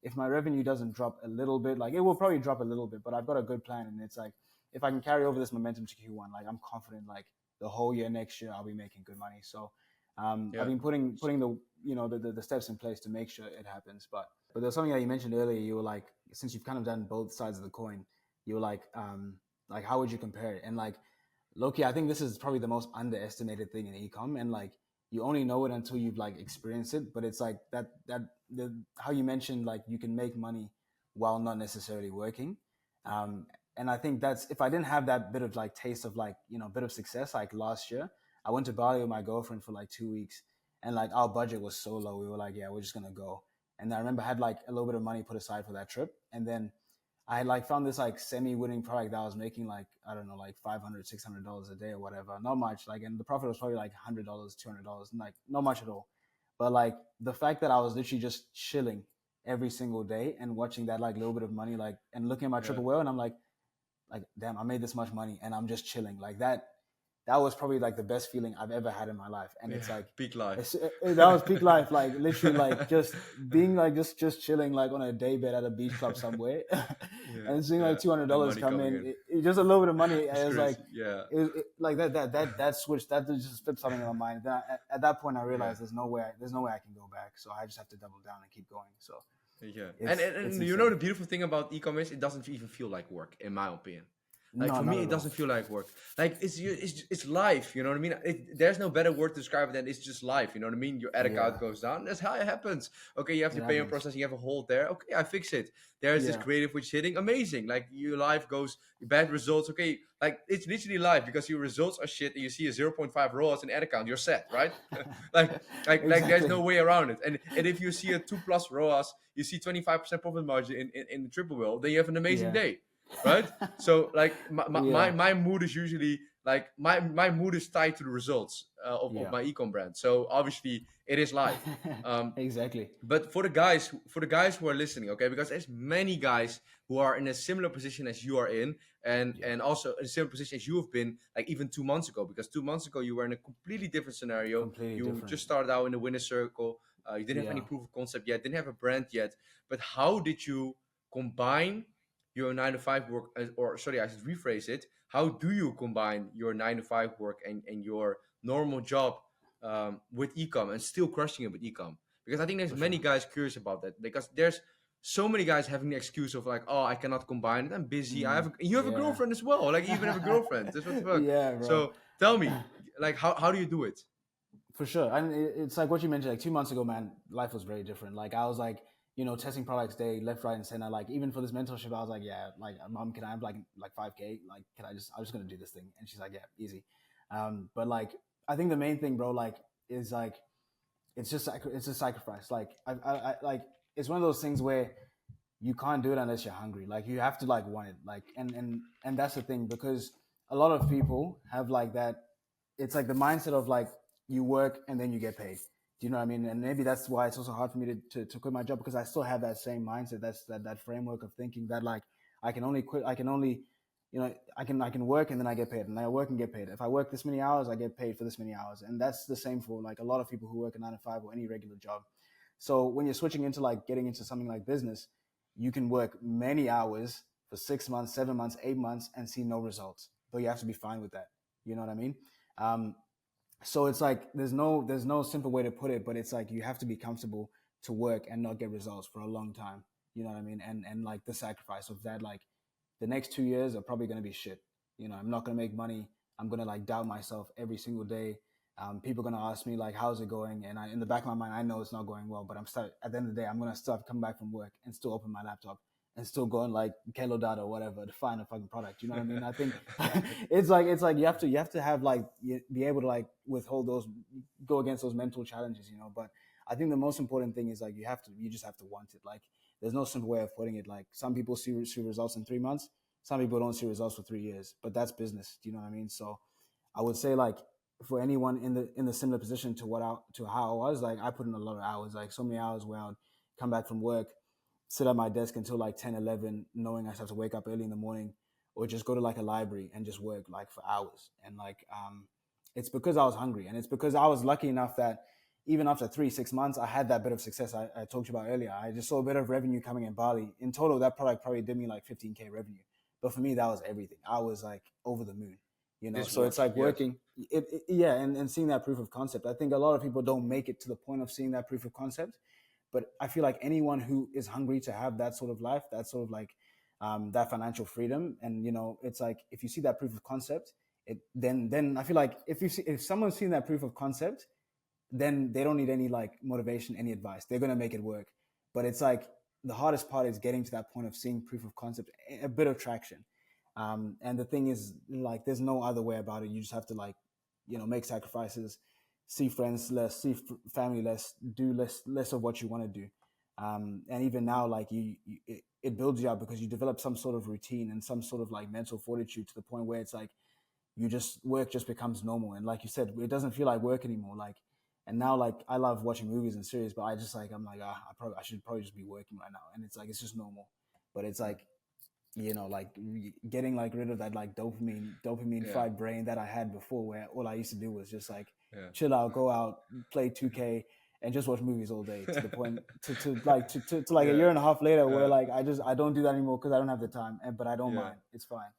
if my revenue doesn't drop a little bit, like it will probably drop a little bit, but I've got a good plan. And it's like, if I can carry over this momentum to Q1, like I'm confident, like the whole year next year, I'll be making good money. So I've Yeah. been putting the steps in place to make sure it happens. But there's something that you mentioned earlier. You were like, since you've kind of done both sides of the coin, you were like how would you compare it? And like, Loki, I think this is probably the most underestimated thing in ecom, and like you only know it until you've like experienced it. But it's like the how you mentioned, like you can make money while not necessarily working. Um, and I think that's, if I didn't have that bit of like taste of like, bit of success, like last year, I went to Bali with my girlfriend for like 2 weeks, and like our budget was so low. We were like, yeah, we're just gonna go. And I remember I had like a little bit of money put aside for that trip, and then I like found this like semi-winning product that I was making like, I don't know, like $500-$600 a day or whatever. Not much. Like, and the profit was probably like $100, $200, and like not much at all. But like the fact that I was literally just chilling every single day and watching that like little bit of money, like, and looking at my Yeah. triple whale, and I'm like, damn, I made this much money and I'm just chilling. Like that was probably like the best feeling I've ever had in my life. And Yeah. it's like, Peak life. that was peak life. Like literally like just being like, just chilling like on a day bed at a beach club somewhere Yeah. and seeing Yeah. like And $200 money come coming in. in. Just a little bit of money. It's It was like, crazy. Yeah. like that switch, that just flipped something in my mind. Then at that point I Yeah. realized there's no way I can go back. So I just have to double down and keep going. So Yeah. it's And you know insane. the beautiful thing about e-commerce, it doesn't even feel like work, in my opinion. Like No, for not me, at it all. doesn't feel like work. Like it's life. You know what I mean? There's no better word to describe it than it's just life. You know what I mean? Your ad account Yeah, goes down. That's how it happens. Okay, you have it to pay on happens. processing. You have a hold there. Okay, I fix it. There's this Yeah. creative which is hitting. Amazing. Like your life goes bad results. Okay, like it's literally life because your results are shit and you see a 0.5 ROAS in ad account. You're set, right? like there's Exactly. no way around it. And if you see a 2+ ROAS, you see 25% profit margin in the triple wheel, then you have an amazing Yeah. day, right? So like Yeah. my mood is usually like my mood is tied to the results of Yeah. my ecom brand. So obviously it is life. Um, Exactly. but for the guys who are listening, okay, because there's many guys who are in a similar position as you are in, Yeah. and also in a similar position as you have been, like even 2 months ago, because 2 months ago you were in a completely different scenario. Completely You different. just started out in the winner circle. You didn't have any Yeah. proof of concept yet, didn't have a brand yet. But how did you combine your 9 to 5 work, or sorry, I should rephrase it. How do you combine your 9 to 5 work and your normal job with ecom and still crushing it with ecom? Because I think there's For many sure. guys curious about that, because there's so many guys having the excuse of like, oh, I cannot combine it. I'm busy. You have a Yeah. girlfriend as well. Like you even have a girlfriend. Just what the fuck. Yeah, bro. So tell me, like, how do you do it? For sure. And it's like what you mentioned, like 2 months ago, man, life was very different. Like I was like, testing products day, left, right, and center. Like even for this mentorship, I was like, yeah, like mom, can I have like 5K? Like, I'm just gonna do this thing. And she's like, yeah, easy. But like, I think the main thing, bro, like, is like, it's a sacrifice. Like I like, it's one of those things where you can't do it unless you're hungry. Like you have to like want it. Like, and that's the thing, because a lot of people have like that. It's like the mindset of like, you work and then you get paid. Do you know what I mean? And maybe that's why it's also hard for me to quit my job, because I still have that same mindset. That's that framework of thinking that like, I can only quit. I can only, I can work and then I get paid, and I work and get paid. If I work this many hours, I get paid for this many hours. And that's the same for like a lot of people who work a 9 to 5 or any regular job. So when you're switching into like getting into something like business, you can work many hours for 6 months, 7 months, 8 months and see no results. But you have to be fine with that. You know what I mean? Um, so it's like there's no simple way to put it, but it's like you have to be comfortable to work and not get results for a long time. You know what I mean? And like the sacrifice of that, like the next 2 years are probably gonna be shit. I'm not gonna make money. I'm gonna like doubt myself every single day. People are gonna ask me like, how's it going? And in the back of my mind, I know it's not going well, but at the end of the day, I'm gonna still come back from work and still open my laptop and still go on like Kelo Data or whatever to find a fucking product. You know what I mean? I think it's like you have to have like be able to like withhold those, go against those mental challenges. But I think the most important thing is like you just have to want it. Like there's no simple way of putting it. Like some people see results in 3 months, some people don't see results for 3 years, but that's business. Do you know what I mean? So I would say like for anyone in the similar position to to how I was, like I put in a lot of hours, like so many hours where I'd come back from work, sit at my desk until like 10, 11, knowing I have to wake up early in the morning, or just go to like a library and just work like for hours. And like it's because I was hungry, and it's because I was lucky enough that even after 3 6 months I had that bit of success I talked to you about earlier. I just saw a bit of revenue coming in Bali. In total, that product probably did me like 15K revenue, but for me that was everything. I was like over the moon, you know. This So it's works. like Yes. working yeah, and seeing that proof of concept. I think a lot of people don't make it to the point of seeing that proof of concept, but I feel like anyone who is hungry to have that sort of life, that sort of like that financial freedom, and you know, it's like if you see that proof of concept, then I feel like if someone's seen that proof of concept, then they don't need any like motivation, any advice. They're gonna make it work. But it's like the hardest part is getting to that point of seeing proof of concept, a bit of traction. And the thing is, like, there's no other way about it. You just have to like, you know, make sacrifices, see friends less, see family less, do less of what you want to do. And even now, like it builds you up because you develop some sort of routine and some sort of like mental fortitude to the point where it's like you just work just becomes normal. And like you said, it doesn't feel like work anymore. Like, and now like I love watching movies and series, but I'm like, I should probably just be working right now. And it's like, it's just normal. But it's like, you know, like getting like rid of that like dopamine Yeah. fried brain that I had before, where all I used to do was just like Yeah. chill out, go out, play 2K, and just watch movies all day. To the point to like to like a Yeah. year and a half later, where like I don't do that anymore because I don't have the time. But I don't Yeah. mind. It's fine.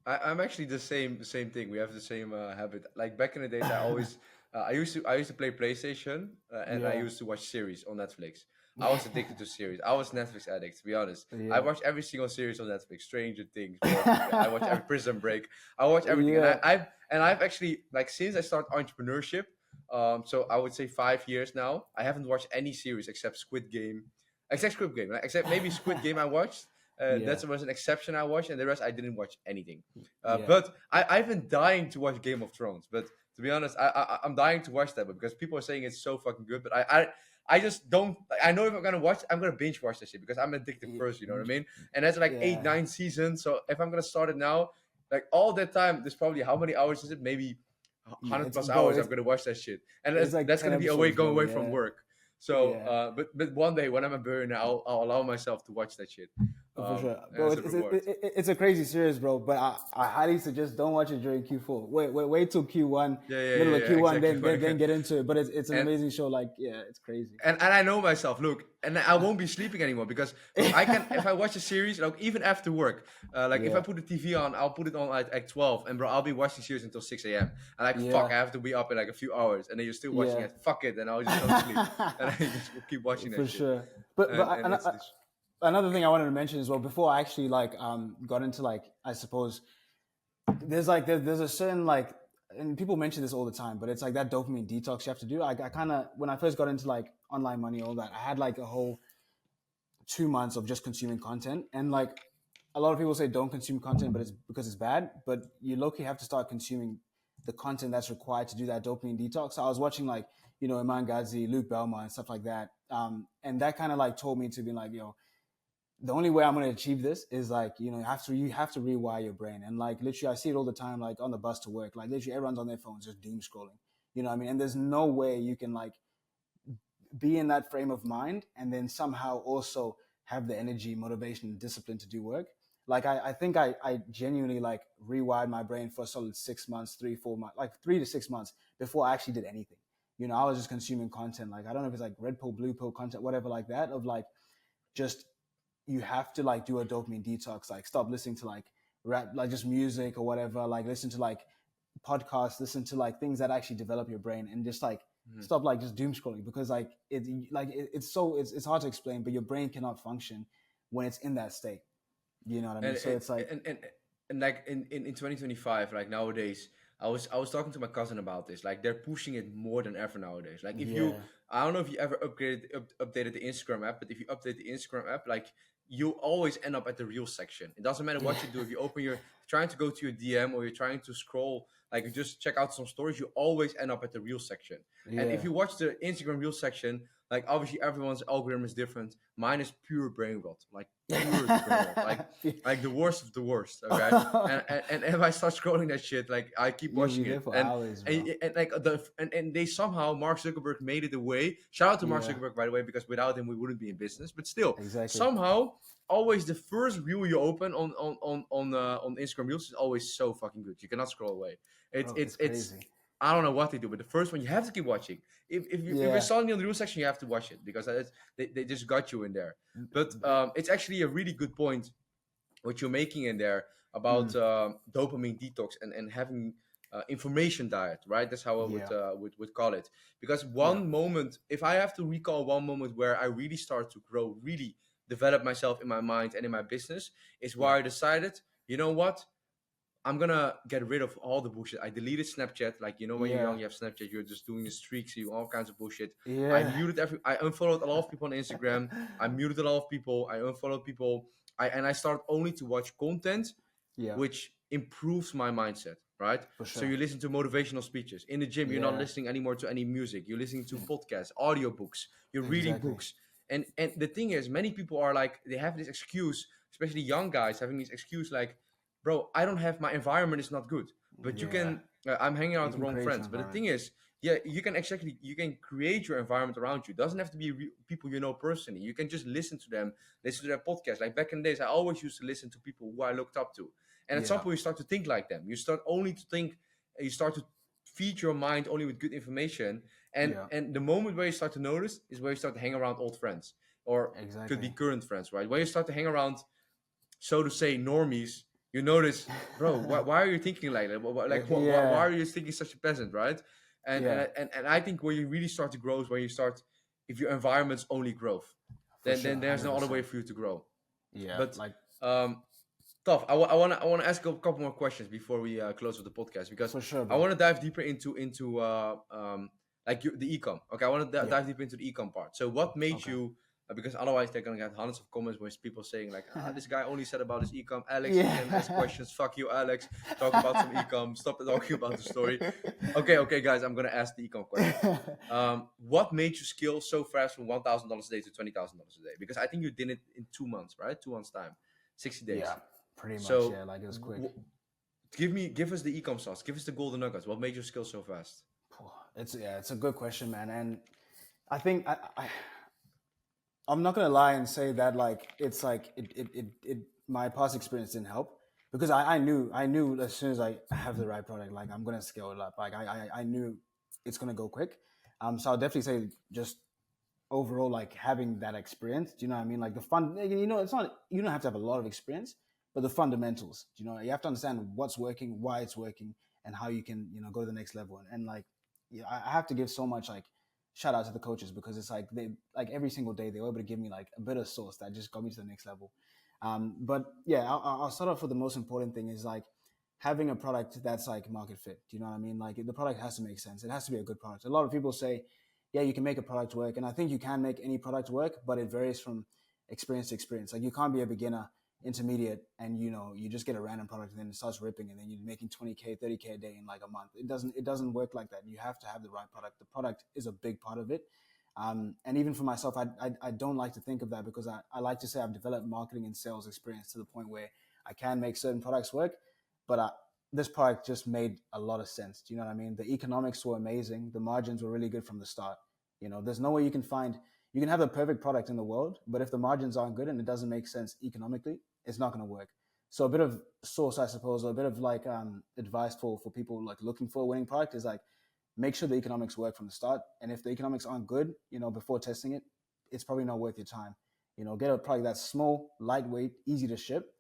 I'm actually the same thing. We have the same habit. Like back in the days, I used to play PlayStation, and I Yeah, used to watch series on Netflix. I was addicted to series. I was Netflix addict, to be honest. I yeah, watched every single series on Netflix. Stranger Things, Walking Dead. I watched every Prison Break. I watch everything, and yeah. I've actually, like, since I started entrepreneurship. So I would say 5 years now. I haven't watched any series except Squid Game, like, except maybe Squid Game I watched. Yeah, That was an exception I watched, and the rest I didn't watch anything. yeah. But I've been dying to watch Game of Thrones. But to be honest, I'm dying to watch that, but because people are saying it's so fucking good. But I just don't. Like, I know if I'm gonna watch, I'm gonna binge watch that shit because I'm an addictive person. You know what I mean? And that's like eight, Yeah, 9 seasons. So if I'm gonna start it now, like all that time, there's probably how many hours is it? Maybe yeah. 100 It's plus bro. hours. I'm gonna watch that shit, and It's like that's 10 gonna be away episodes, going bro. away from Yeah, work. So, yeah. but one day when I'm a burner, I'll allow myself to watch that shit. For sure, bro. As a reward. It's a crazy series, bro. But I highly suggest don't watch it during Q4. Wait till Q1, Yeah, yeah, middle yeah, of yeah, Q1, exactly. then get into it. But it's an and amazing show. Like, yeah, it's crazy. and I know myself. Look, and I won't be sleeping anymore because look, I can if I watch a series, like even after work, like if I Yeah, put the TV on, I'll put it on at 12, and bro, I'll be watching series until 6 a.m. And like fuck, yeah, I have to be up in like a few hours, and then you're still watching yeah. it. Fuck it, and I'll just go to sleep, and I just will keep watching For that shit. sure. But And it's another thing I wanted to mention as well before I actually like got into like I suppose there's a certain like, and people mention this all the time, but it's like that dopamine detox you have to do. I kind of, when I first got into like online money, all that, I had like a whole 2 months of just consuming content. And like a lot of people say don't consume content, but it's because it's bad. But you low-key have to start consuming the content that's required to do that dopamine detox. So I was watching like, you know, Iman Gadzhi, Luke Belma and stuff like that. And that kind of like told me to be like, yo, the only way I'm going to achieve this is like, you know, you have to rewire your brain. And like literally I see it all the time, like on the bus to work, like literally everyone's on their phones just doom scrolling, you know what I mean? And there's no way you can like be in that frame of mind and then somehow also have the energy, motivation, and discipline to do work. Like I think I genuinely like rewired my brain for a solid 6 months, 3 4 months, like 3 to 6 months before I actually did anything. You know, I was just consuming content. Like I don't know if it's like red pill, blue pill content, whatever like that, of like just you have to like do a dopamine detox, like stop listening to like rap, like just music or whatever, like listen to like podcasts, listen to like things that actually develop your brain, and just like Mhm. stop like just doom scrolling, because it's hard to explain, but your brain cannot function when it's in that state. You know what I mean? and So it's like, and like in 2025, like nowadays, I was talking to my cousin about this. Like they're pushing it more than ever nowadays. Like if you, yeah, I don't know if you ever updated the Instagram app, but if you update the Instagram app, like you always end up at the real section. It doesn't matter yeah, what you do. If you open your trying to go to your DM or you're trying to scroll, like you just check out some stories, you always end up at the real section. And if yeah, you watch the Instagram real section, Like obviously everyone's algorithm is different. Mine is pure brain rot, like purest brain rot, like the worst of the worst. Okay, and if I start scrolling that shit, like I keep You'll be watching there it, for hours, bro. and like and they somehow Mark Zuckerberg made it a way. Shout out to Mark Yeah, Zuckerberg, by the way, because without him we wouldn't be in business. But still, exactly. somehow always the first reel you open on Instagram Reels is always so fucking good. You cannot scroll away. It's Bro, it's it's it's crazy. I don't know what they do, but the first one you have to keep watching. If you're Yeah. suddenly on the reel section, you have to watch it because they just got you in there. But it's actually a really good point what you're making in there about Mm, dopamine detox and having information diet, right? That's how I yeah. would call it. Because Yeah. one moment, if I have to recall one moment where I really start to grow, really develop myself in my mind and in my business, is where Yeah. I decided, you know what? I'm gonna get rid of all the bullshit. I deleted Snapchat. Like when you're Yeah. young, you have Snapchat. You're just doing the streaks, you all kinds of bullshit. Yeah. I unfollowed a lot of people on Instagram. I muted a lot of people. I unfollowed people. I started only to watch content Yeah. which improves my mindset. Right. For So sure. you listen to motivational speeches in the gym. You're not Yeah. listening anymore to any music. You're listening to podcasts, audiobooks. You're reading Exactly. books. And the thing is, many people are like they have this excuse, especially young guys having this excuse like, bro, I don't have my environment is not good. But you Yeah. can I'm hanging out You with the can wrong create your friends. But the environment. thing is, yeah, you can create your environment around you. It doesn't have to be people you know personally. You can just listen to them, listen to their podcast. Like back in the days, I always used to listen to people who I looked up to. And at some Yeah. point, you start to think like them. You start only to think. You start to feed your mind only with good information. Yeah. And the moment where you start to notice is where you start to hang around old friends, or could be Exactly. current friends, right? When you start to hang around, so to say, normies, you notice, bro, why are you thinking like that? Why Yeah. are you thinking such a peasant, right? Yeah. And I think where you really start to grow is when you start, if your environment's only growth, For then sure. there's no other way 100%. for you to grow. Yeah. But Like, um, tough. I wanna ask a couple more questions before we close with the podcast because for sure, I bro. want to dive deeper into like the ecom. Okay, I want to Yeah. dive deeper into the ecom part. So what made Okay. you? Because otherwise they're gonna get hundreds of comments with people saying like, this guy only said about his ecom. Alex, you can ask Yeah. questions. Fuck you, Alex. Talk about some ecom. Stop talking about the story. Okay, guys, I'm gonna ask the ecom question. What made you scale so fast from $1,000 a day to $20,000 a day? Because I think you did it in 2 months, right? 2 months time, 60 Yeah. days. Pretty much. So Yeah. Like, it was quick. give us the ecom sauce. Give us the golden nuggets. What made you scale so fast? It's a good question, man. And I think I'm not gonna lie and say that like it's like it my past experience didn't help because I knew as soon as I have the right product, like I'm gonna scale it up. Like I knew it's gonna go quick. So I'll definitely say just overall like having that experience. Do you know what I mean? Like the fun, it's not, you don't have to have a lot of experience, but the fundamentals. Do you know, you have to understand what's working, why it's working, and how you can go to the next level. And like, yeah, I have to give so much like shout out to the coaches because it's like they like every single day they were able to give me like a bit of sauce that just got me to the next level. But yeah, I'll start off with the most important thing is like having a product that's like market fit. Do you know what I mean? Like the product has to make sense. It has to be a good product. A lot of people say, yeah, you can make a product work, and I think you can make any product work, but it varies from experience to experience. Like you can't be a beginner, intermediate, and you just get a random product and then it starts ripping, and then you're making 20K, 30K a day in like a month. It doesn't work like that. You have to have the right product. The product is a big part of it. And even for myself, I don't like to think of that because I like to say I've developed marketing and sales experience to the point where I can make certain products work, but this product just made a lot of sense. Do you know what I mean? The economics were amazing. The margins were really good from the start. There's no way you can have the perfect product in the world, but if the margins aren't good and it doesn't make sense economically, it's not going to work. So a bit of source, I suppose, or a bit of like advice for people like looking for a winning product is like make sure the economics work from the start. And if the economics aren't good, before testing it, it's probably not worth your time. Get a product that's small, lightweight, easy to ship,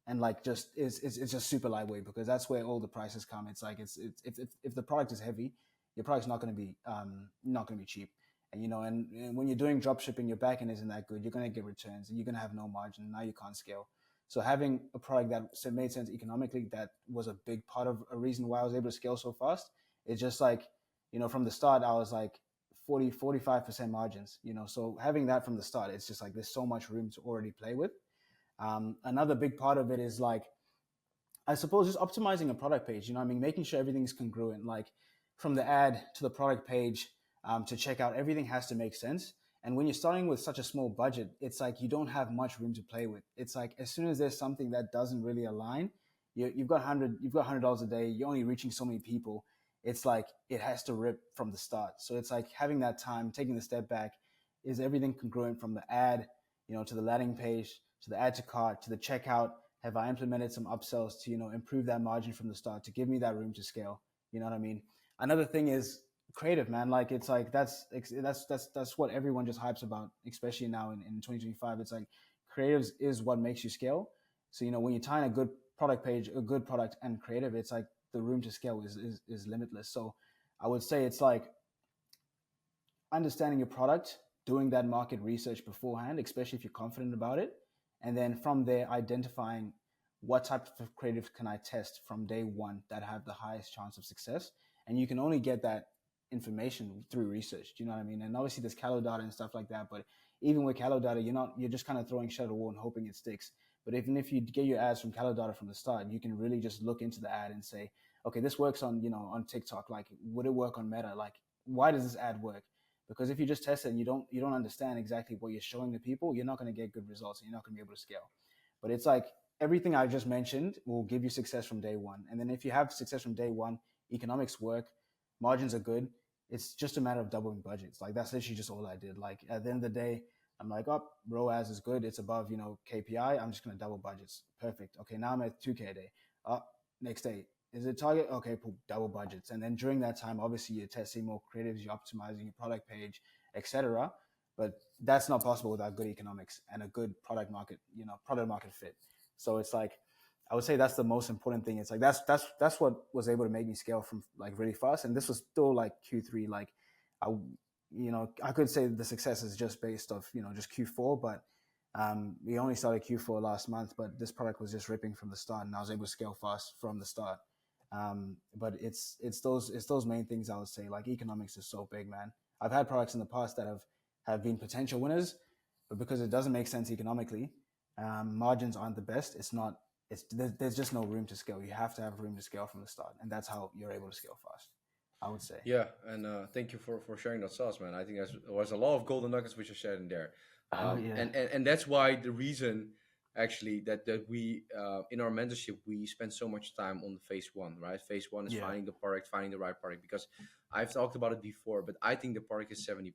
and like just it's just super lightweight because that's where all the prices come. It's like if the product is heavy, your product's not going to be cheap. And when you're doing drop shipping, your backend isn't that good. You're going to get returns and you're going to have no margin. Now you can't scale. So having a product that made sense economically, that was a big part of a reason why I was able to scale so fast. It's just like, from the start, I was like 45% margins, so having that from the start, it's just like, there's so much room to already play with. Another big part of it is like, I suppose just optimizing a product page, making sure everything's congruent, like from the ad to the product page, to checkout, everything has to make sense. And when you're starting with such a small budget, it's like you don't have much room to play with. It's like as soon as there's something that doesn't really align, you've got $100 a day. You're only reaching so many people. It's like it has to rip from the start. So it's like having that time, taking the step back, is everything congruent from the ad, to the landing page, to the add to cart, to the checkout. Have I implemented some upsells to improve that margin from the start to give me that room to scale? You know what I mean? Another thing is creative, man. Like it's like that's what everyone just hypes about, especially now in 2025. It's like creatives is what makes you scale. So when you tie in a good product page, a good product and creative, it's like the room to scale is limitless. So I would say it's like understanding your product, doing that market research beforehand, especially if you're confident about it, and then from there identifying what type of creative can I test from day one that have the highest chance of success. And you can only get that information through research. Do you know what I mean? And obviously there's callow data and stuff like that, but even with callow data, you're just kind of throwing shit at a wall and hoping it sticks. But even if you get your ads from callow data from the start, you can really just look into the ad and say, okay, this works on on TikTok. Like, would it work on Meta? Like, why does this ad work? Because if you just test it and you don't understand exactly what you're showing the people, you're not going to get good results and you're not going to be able to scale. But it's like everything I just mentioned will give you success from day one. And then if you have success from day one, economics work, margins are good. It's just a matter of doubling budgets. Like that's literally just all I did. Like at the end of the day, I'm like, oh, ROAS is good. It's above, KPI. I'm just going to double budgets. Perfect. Okay. Now I'm at 2K a day. Next day, is it target? Okay, double budgets. And then during that time, obviously you're testing more creatives, you're optimizing your product page, etc. But that's not possible without good economics and a good product market fit. So it's like, I would say that's the most important thing. It's like, that's what was able to make me scale from like really fast. And this was still like Q3. Like I could say the success is just based off, just Q4, but we only started Q4 last month, but this product was just ripping from the start and I was able to scale fast from the start. But it's those main things I would say. Like economics is so big, man. I've had products in the past that have been potential winners, but because it doesn't make sense economically, margins aren't the best. There's just no room to scale. You have to have room to scale from the start, and that's how you're able to scale fast, I would say. Yeah, and thank you for sharing that sauce, man. I think there was a lot of golden nuggets which you shared in there. Yeah. And that's why the reason actually that we in our mentorship we spend so much time on the phase one, right? Phase one is finding the product, finding the right product, because I've talked about it before, but I think the product is 70%,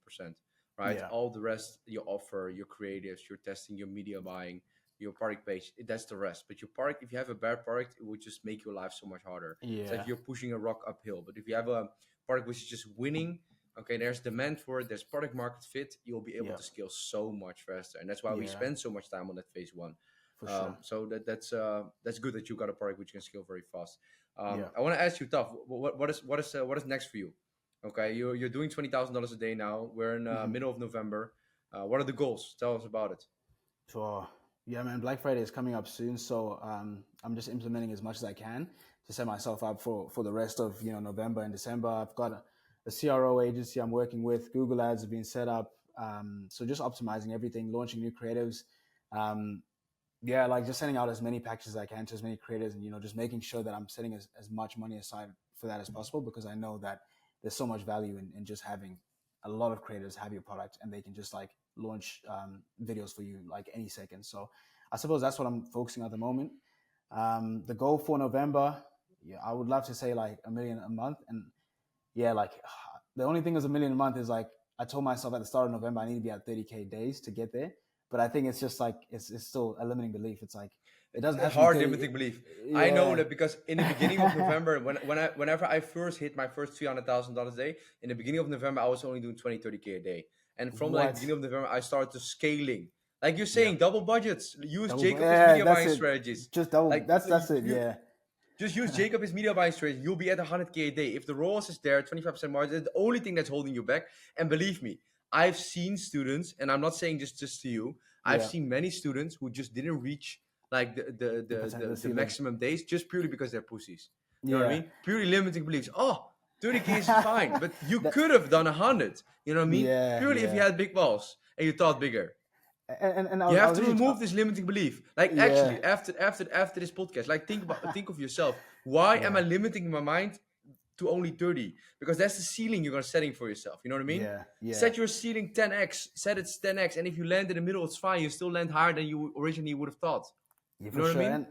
right? Yeah. All the rest, your offer, your creatives, your testing, your media buying, your product page, that's the rest. But your product, if you have a bad product, it will just make your life so much harder. Yeah. It's like you're pushing a rock uphill. But if you have a product which is just winning, okay, there's demand for it, there's product market fit, you'll be able to scale so much faster. And that's why we spend so much time on that phase one. For sure. So that's good that you got a product which can scale very fast. I want to ask you, Tough, what is next for you? Okay, you're doing $20,000 a day now. We're in middle of November. What are the goals? Tell us about it. So yeah, man, Black Friday is coming up soon, so I'm just implementing as much as I can to set myself up for the rest of November and December. I've got a CRO agency I'm working with. Google Ads have been set up, so just optimizing everything, launching new creatives. Like just sending out as many packages as I can to as many creators, and just making sure that I'm setting as much money aside for that as possible, because I know that there's so much value in just having a lot of creators have your product and they can just like launch videos for you like any second. So I suppose that's what I'm focusing on at the moment. The goal for November, I would love to say like $1 million a month. And like the only thing is $1 million a month is like, I told myself at the start of November, I need to be at 30K days to get there. But I think it's just like, it's still a limiting belief. It's like, it doesn't have hard limiting belief. Yeah. I know that because in the beginning of November, whenever I first hit my first $300,000 a day, in the beginning of November, I was only doing 30K a day. And from like the beginning of November, I started to scaling. Like you're saying, double budgets. Use Jacob's media buying strategies. Just double. Like, that's it. Yeah. Just use Jacob's media buying strategy. You'll be at 100K a day. If the ROAS is there, 25% margin, it's the only thing that's holding you back. And believe me, I've seen students, and I'm not saying just to you, I've seen many students who just didn't reach like the maximum days just purely because they're pussies. You know what I mean? Purely limiting beliefs. Oh, 30K is fine, but you could have done 100. You know what I mean? Purely if you had big balls and you thought bigger. And you have to remove this limiting belief. Like actually, after this podcast, like think of yourself. Why am I limiting my mind to only 30, because that's the ceiling you're gonna setting for yourself. You know what I mean? Yeah. Set your ceiling 10x. Set it 10x, and if you land in the middle, it's fine. You still land higher than you originally would have thought. Yeah, You for know what I sure. mean?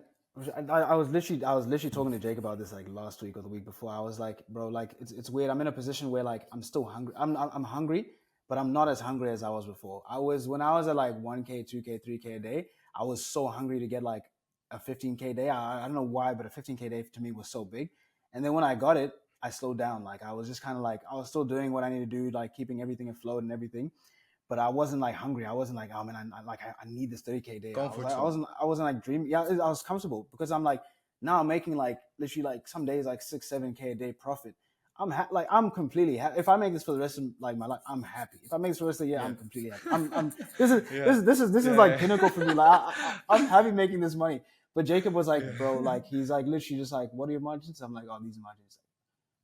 And I was literally talking to Jake about this like last week or the week before. I was like, bro, like it's weird. I'm in a position where like I'm still hungry. I'm hungry, but I'm not as hungry as I was before. When I was at like 1K, 2K, 3K a day, I was so hungry to get like a 15K day. I don't know why, but a 15K day to me was so big. And then when I got it, I slowed down. Like I was just kind of like I was still doing what I need to do, like keeping everything afloat and everything. But I wasn't like hungry. I wasn't like, oh man, I need this 30K day. Comfort I zone. wasn't like dreaming. Yeah, I was comfortable because I'm like, now I'm making like literally like some days like 6, 7K a day profit. I'm completely happy. If I make this for the rest of like my life, I'm happy. If I make this for the rest of the year, Yeah. I'm completely happy. This is Yeah, like yeah. pinnacle for me. Like I'm happy making this money. But Jacob was like, bro, like he's like literally just like, what are your margins? I'm like, oh, these margins,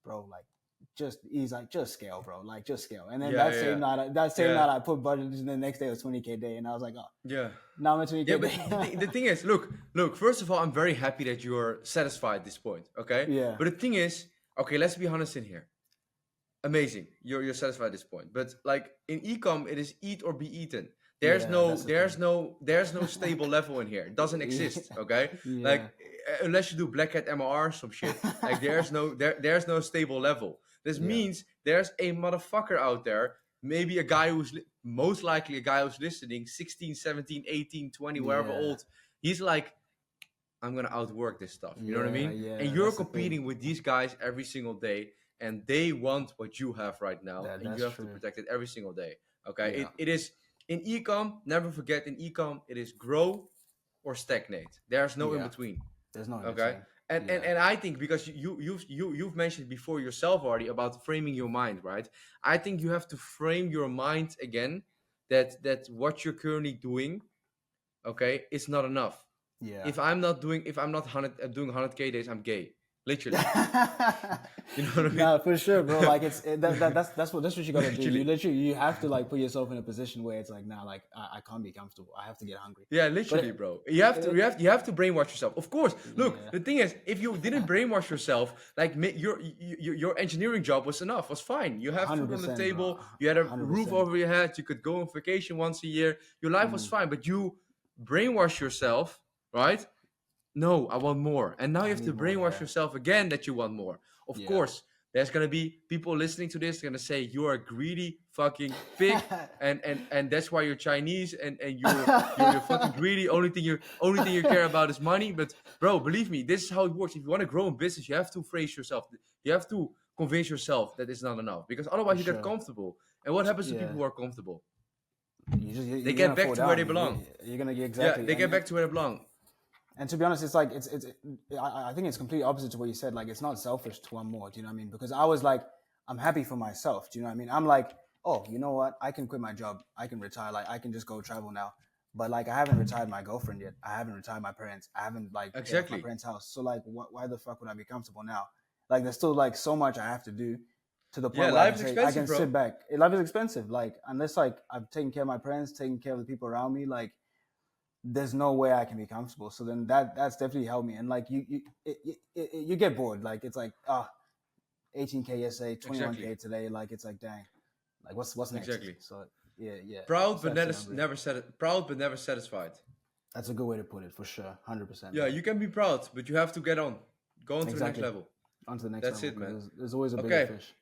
bro, like he's like, just scale, bro, like just scale. And then Yeah, that same yeah. night I put budget, and the next day was 20K day, and I was like, oh, Yeah. now I'm at 20K Yeah, but day. the thing is, look. First of all, I'm very happy that you're satisfied at this point. Okay. Yeah. But the thing is, okay, let's be honest in here. Amazing, you're satisfied at this point. But like in ecom, it is eat or be eaten. There's Yeah, no that's the there's thing. no there's no stable level in here. It doesn't exist. Okay. Yeah. Like unless you do black hat MR some shit. Like there's no stable level. This Yeah. means there's a motherfucker out there. Maybe a guy most likely a guy who's listening, 16, 17, 18, 20, wherever Yeah. old. He's like, I'm gonna outwork this stuff. You know what I mean? Yeah, And you're that's the thing. competing with these guys every single day, and they want what you have right now, and That's you have true. to protect it every single day. Okay? Yeah. It is in ecom. Never forget, in ecom, it is grow or stagnate. There's no in Yeah. between. There's no Okay? And I think because you've mentioned before yourself already about framing your mind, right? I think you have to frame your mind again that what you're currently doing, okay, is not enough. Yeah. If I'm not doing 100K days, I'm gay. Literally. You know what I mean? Nah, for sure, bro. Like that's what you gotta do. Literally. You have to like put yourself in a position where it's like, nah, like I can't be comfortable. I have to get hungry. Yeah, literally, bro. You have to brainwash yourself. Of course. Look, Yeah. the thing is, if you didn't brainwash yourself, like your engineering job was fine. You have food on the 100%, table. bro. You had a 100%. roof over your head. You could go on vacation once a year. Your life was fine, but you brainwash yourself, right? No, I want more. And now you have to need more, brainwash yeah. yourself again that you want more. Of Yeah. course, there's gonna be people listening to this gonna say you are a greedy fucking pig, and that's why you're Chinese and you're fucking greedy. Only thing you care about is money. But bro, believe me, this is how it works. If you want to grow in business, you have to phrase yourself. You have to convince yourself that it's not enough, because otherwise you get comfortable. And what happens to people who are comfortable? They get back to where they belong. You're gonna get exactly. Yeah, they get back to where they belong. And to be honest, it's like I think it's completely opposite to what you said. Like it's not selfish to want more. Do you know what I mean? Because I was like, I'm happy for myself. Do you know what I mean? I'm like, oh, you know what? I can quit my job. I can retire. Like I can just go travel now. But like I haven't retired my girlfriend yet. I haven't retired my parents. I haven't like paid off my parents' house. So like, why the fuck would I be comfortable now? Like there's still like so much I have to do. To the point where I can sit back. Life is expensive. Like unless like I've taken care of my parents, taking care of the people around me, like there's no way I can be comfortable. So then that's definitely helped me. And like you get bored. Like it's like 18K yesterday, 21K today. Like it's like dang, like what's next? Exactly. So yeah. Proud but never satisfied. That's a good way to put it, for sure. 100%. Yeah, you can be proud, but you have to get on, go on to the next level. On to the next level. That's it, man. There's always a bigger fish.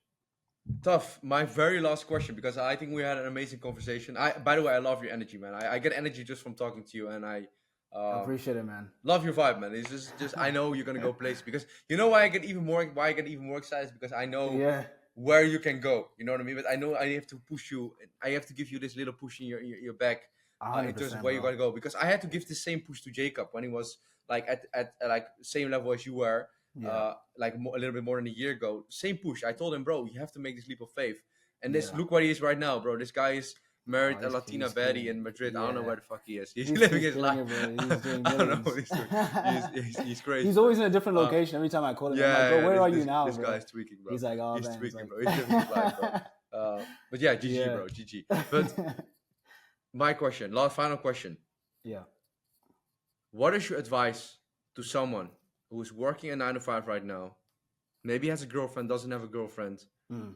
Tough. My very last question, because I think we had an amazing conversation. By the way, I love your energy, man. I get energy just from talking to you, and I appreciate it, man. Love your vibe, man. It's just I know you're gonna go places, because you know why I get even more excited is because I know where you can go. You know what I mean? But I know I have to push you. I have to give you this little push in your back in terms of where you're gonna go, because I had to give the same push to Jacob when he was like at like same level as you were. Like a little bit more than a year ago, same push. I told him, bro, you have to make this leap of faith. And look what he is right now, bro. This guy is married a Latina baddie in Madrid. I don't know where the fuck he is. He's living his life. He's doing I don't know what he's doing. He's crazy. He's always in a different location. Every time I call him, I'm like, bro, where are you now, this bro? Guy's tweaking, bro. He's like, oh, he's man. tweaking, bro. He's living his life, bro. But yeah, GG, bro. GG. But my question, final question. Yeah. What is your advice to someone who is working a 9 to 5 right now, maybe has a girlfriend, doesn't have a girlfriend. Mm.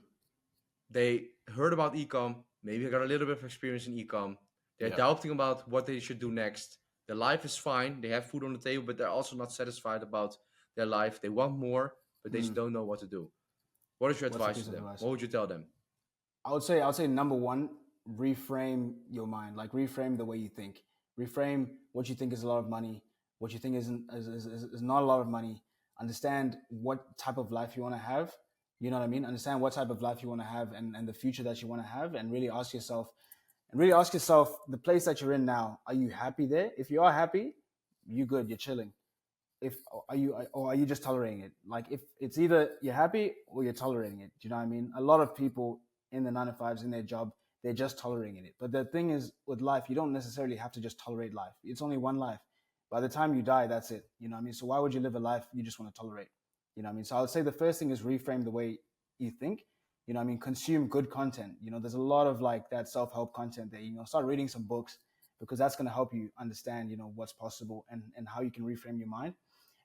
They heard about ecom, maybe got a little bit of experience in ecom. They're Yeah. doubting about what they should do next. Their life is fine. They have food on the table, but they're also not satisfied about their life. They want more, but they just Mm. don't know what to do. What is your What's a advice piece to of them? advice? What would you tell them? I would say number one, reframe your mind. Like reframe the way you think. Reframe what you think is a lot of money, what you think is not a lot of money. Understand what type of life you want to have. You know what I mean? Understand what type of life you want to have and the future that you want to have, and really ask yourself the place that you're in now. Are you happy there? If you are happy, you good. You're chilling. If are you just tolerating it? Like if it's either you're happy or you're tolerating it. Do you know what I mean? A lot of people in the 9 to 5s in their job, they're just tolerating it. But the thing is, with life, you don't necessarily have to just tolerate life. It's only one life. By the time you die, that's it. You know what I mean? So why would you live a life you just want to tolerate? You know what I mean? So I would say the first thing is reframe the way you think. You know what I mean? Consume good content. You know, there's a lot of like that self-help content there. You know, start reading some books because that's going to help you understand, you know, what's possible and how you can reframe your mind.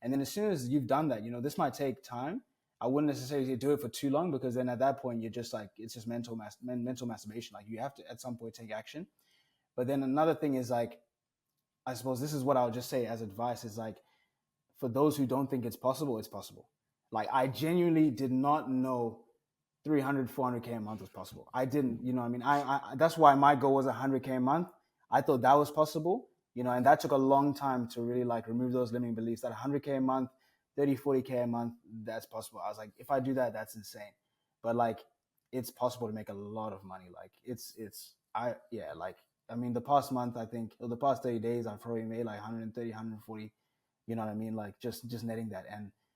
And then as soon as you've done that, you know, this might take time. I wouldn't necessarily do it for too long because then at that point you're just like it's just mental masturbation. Like you have to at some point take action. But then another thing is like I suppose this is what I would just say as advice is like for those who don't think it's possible, it's possible. Like I genuinely did not know 300, 400K a month was possible. I didn't, you know what I mean? I that's why my goal was 100K a month. I thought that was possible, you know, and that took a long time to really like remove those limiting beliefs that 100K a month, 30, 40K a month, that's possible. I was like, if I do that, that's insane. But like, it's possible to make a lot of money. Like like, I mean, the past month, I think, or the past 30 days, I've probably made like 130, 140, you know what I mean? Like just netting that.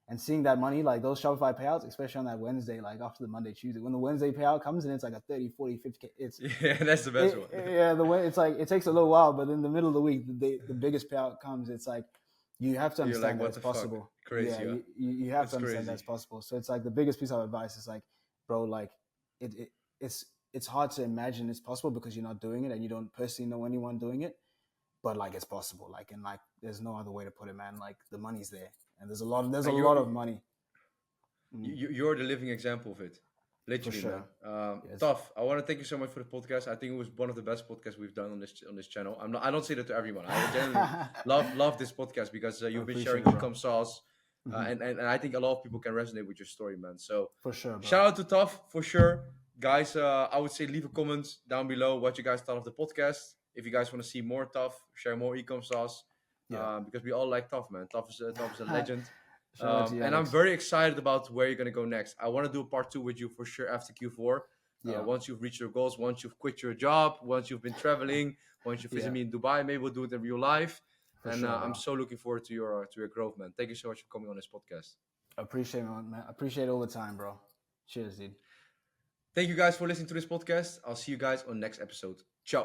And seeing that money, like those Shopify payouts, especially on that Wednesday, like after the Monday, Tuesday, when the Wednesday payout comes and it's like a 30, 40, 50K, Yeah, that's the best one. yeah, the way it's like, it takes a little while, but in the middle of the week, the biggest payout comes. It's like, you have to You're like, understand that what it's the fuck? possible. Crazy, Yeah, huh? you have That's to understand crazy. that's possible. So it's like the biggest piece of advice is like, bro, like it's hard to imagine it's possible because you're not doing it and you don't personally know anyone doing it. But like it's possible. Like and like there's no other way to put it, man. Like the money's there. And there's a And lot of money. you're the living example of it, For literally, man. sure. Yes. Tough. I want to thank you so much for the podcast. I think it was one of the best podcasts we've done on this channel. I don't say that to everyone. I generally love this podcast because I you've been appreciate sharing it, bro. ecom sauce, and I think a lot of people can resonate with your story, man. So For sure, bro. shout out to Tough for sure, guys. I would say leave a comment down below what you guys thought of the podcast. If you guys want to see more Tough, share more ecom sauce, Yeah. because we all like Tough, man. Tough is a legend. Shout out to you, And I'm Alex. very excited about where you're going to go next. I want to do a part 2 with you for sure after Q4. Yeah. Once you've reached your goals, once you've quit your job, once you've been traveling, once you visit Yeah. me in Dubai, maybe we'll do it in real life. For And sure, I'm bro. so looking forward to your growth, man. Thank you so much for coming on this podcast. Appreciate it, man. Appreciate all the time, bro. Cheers, dude. Thank you guys for listening to this podcast. I'll see you guys on next episode. Ciao.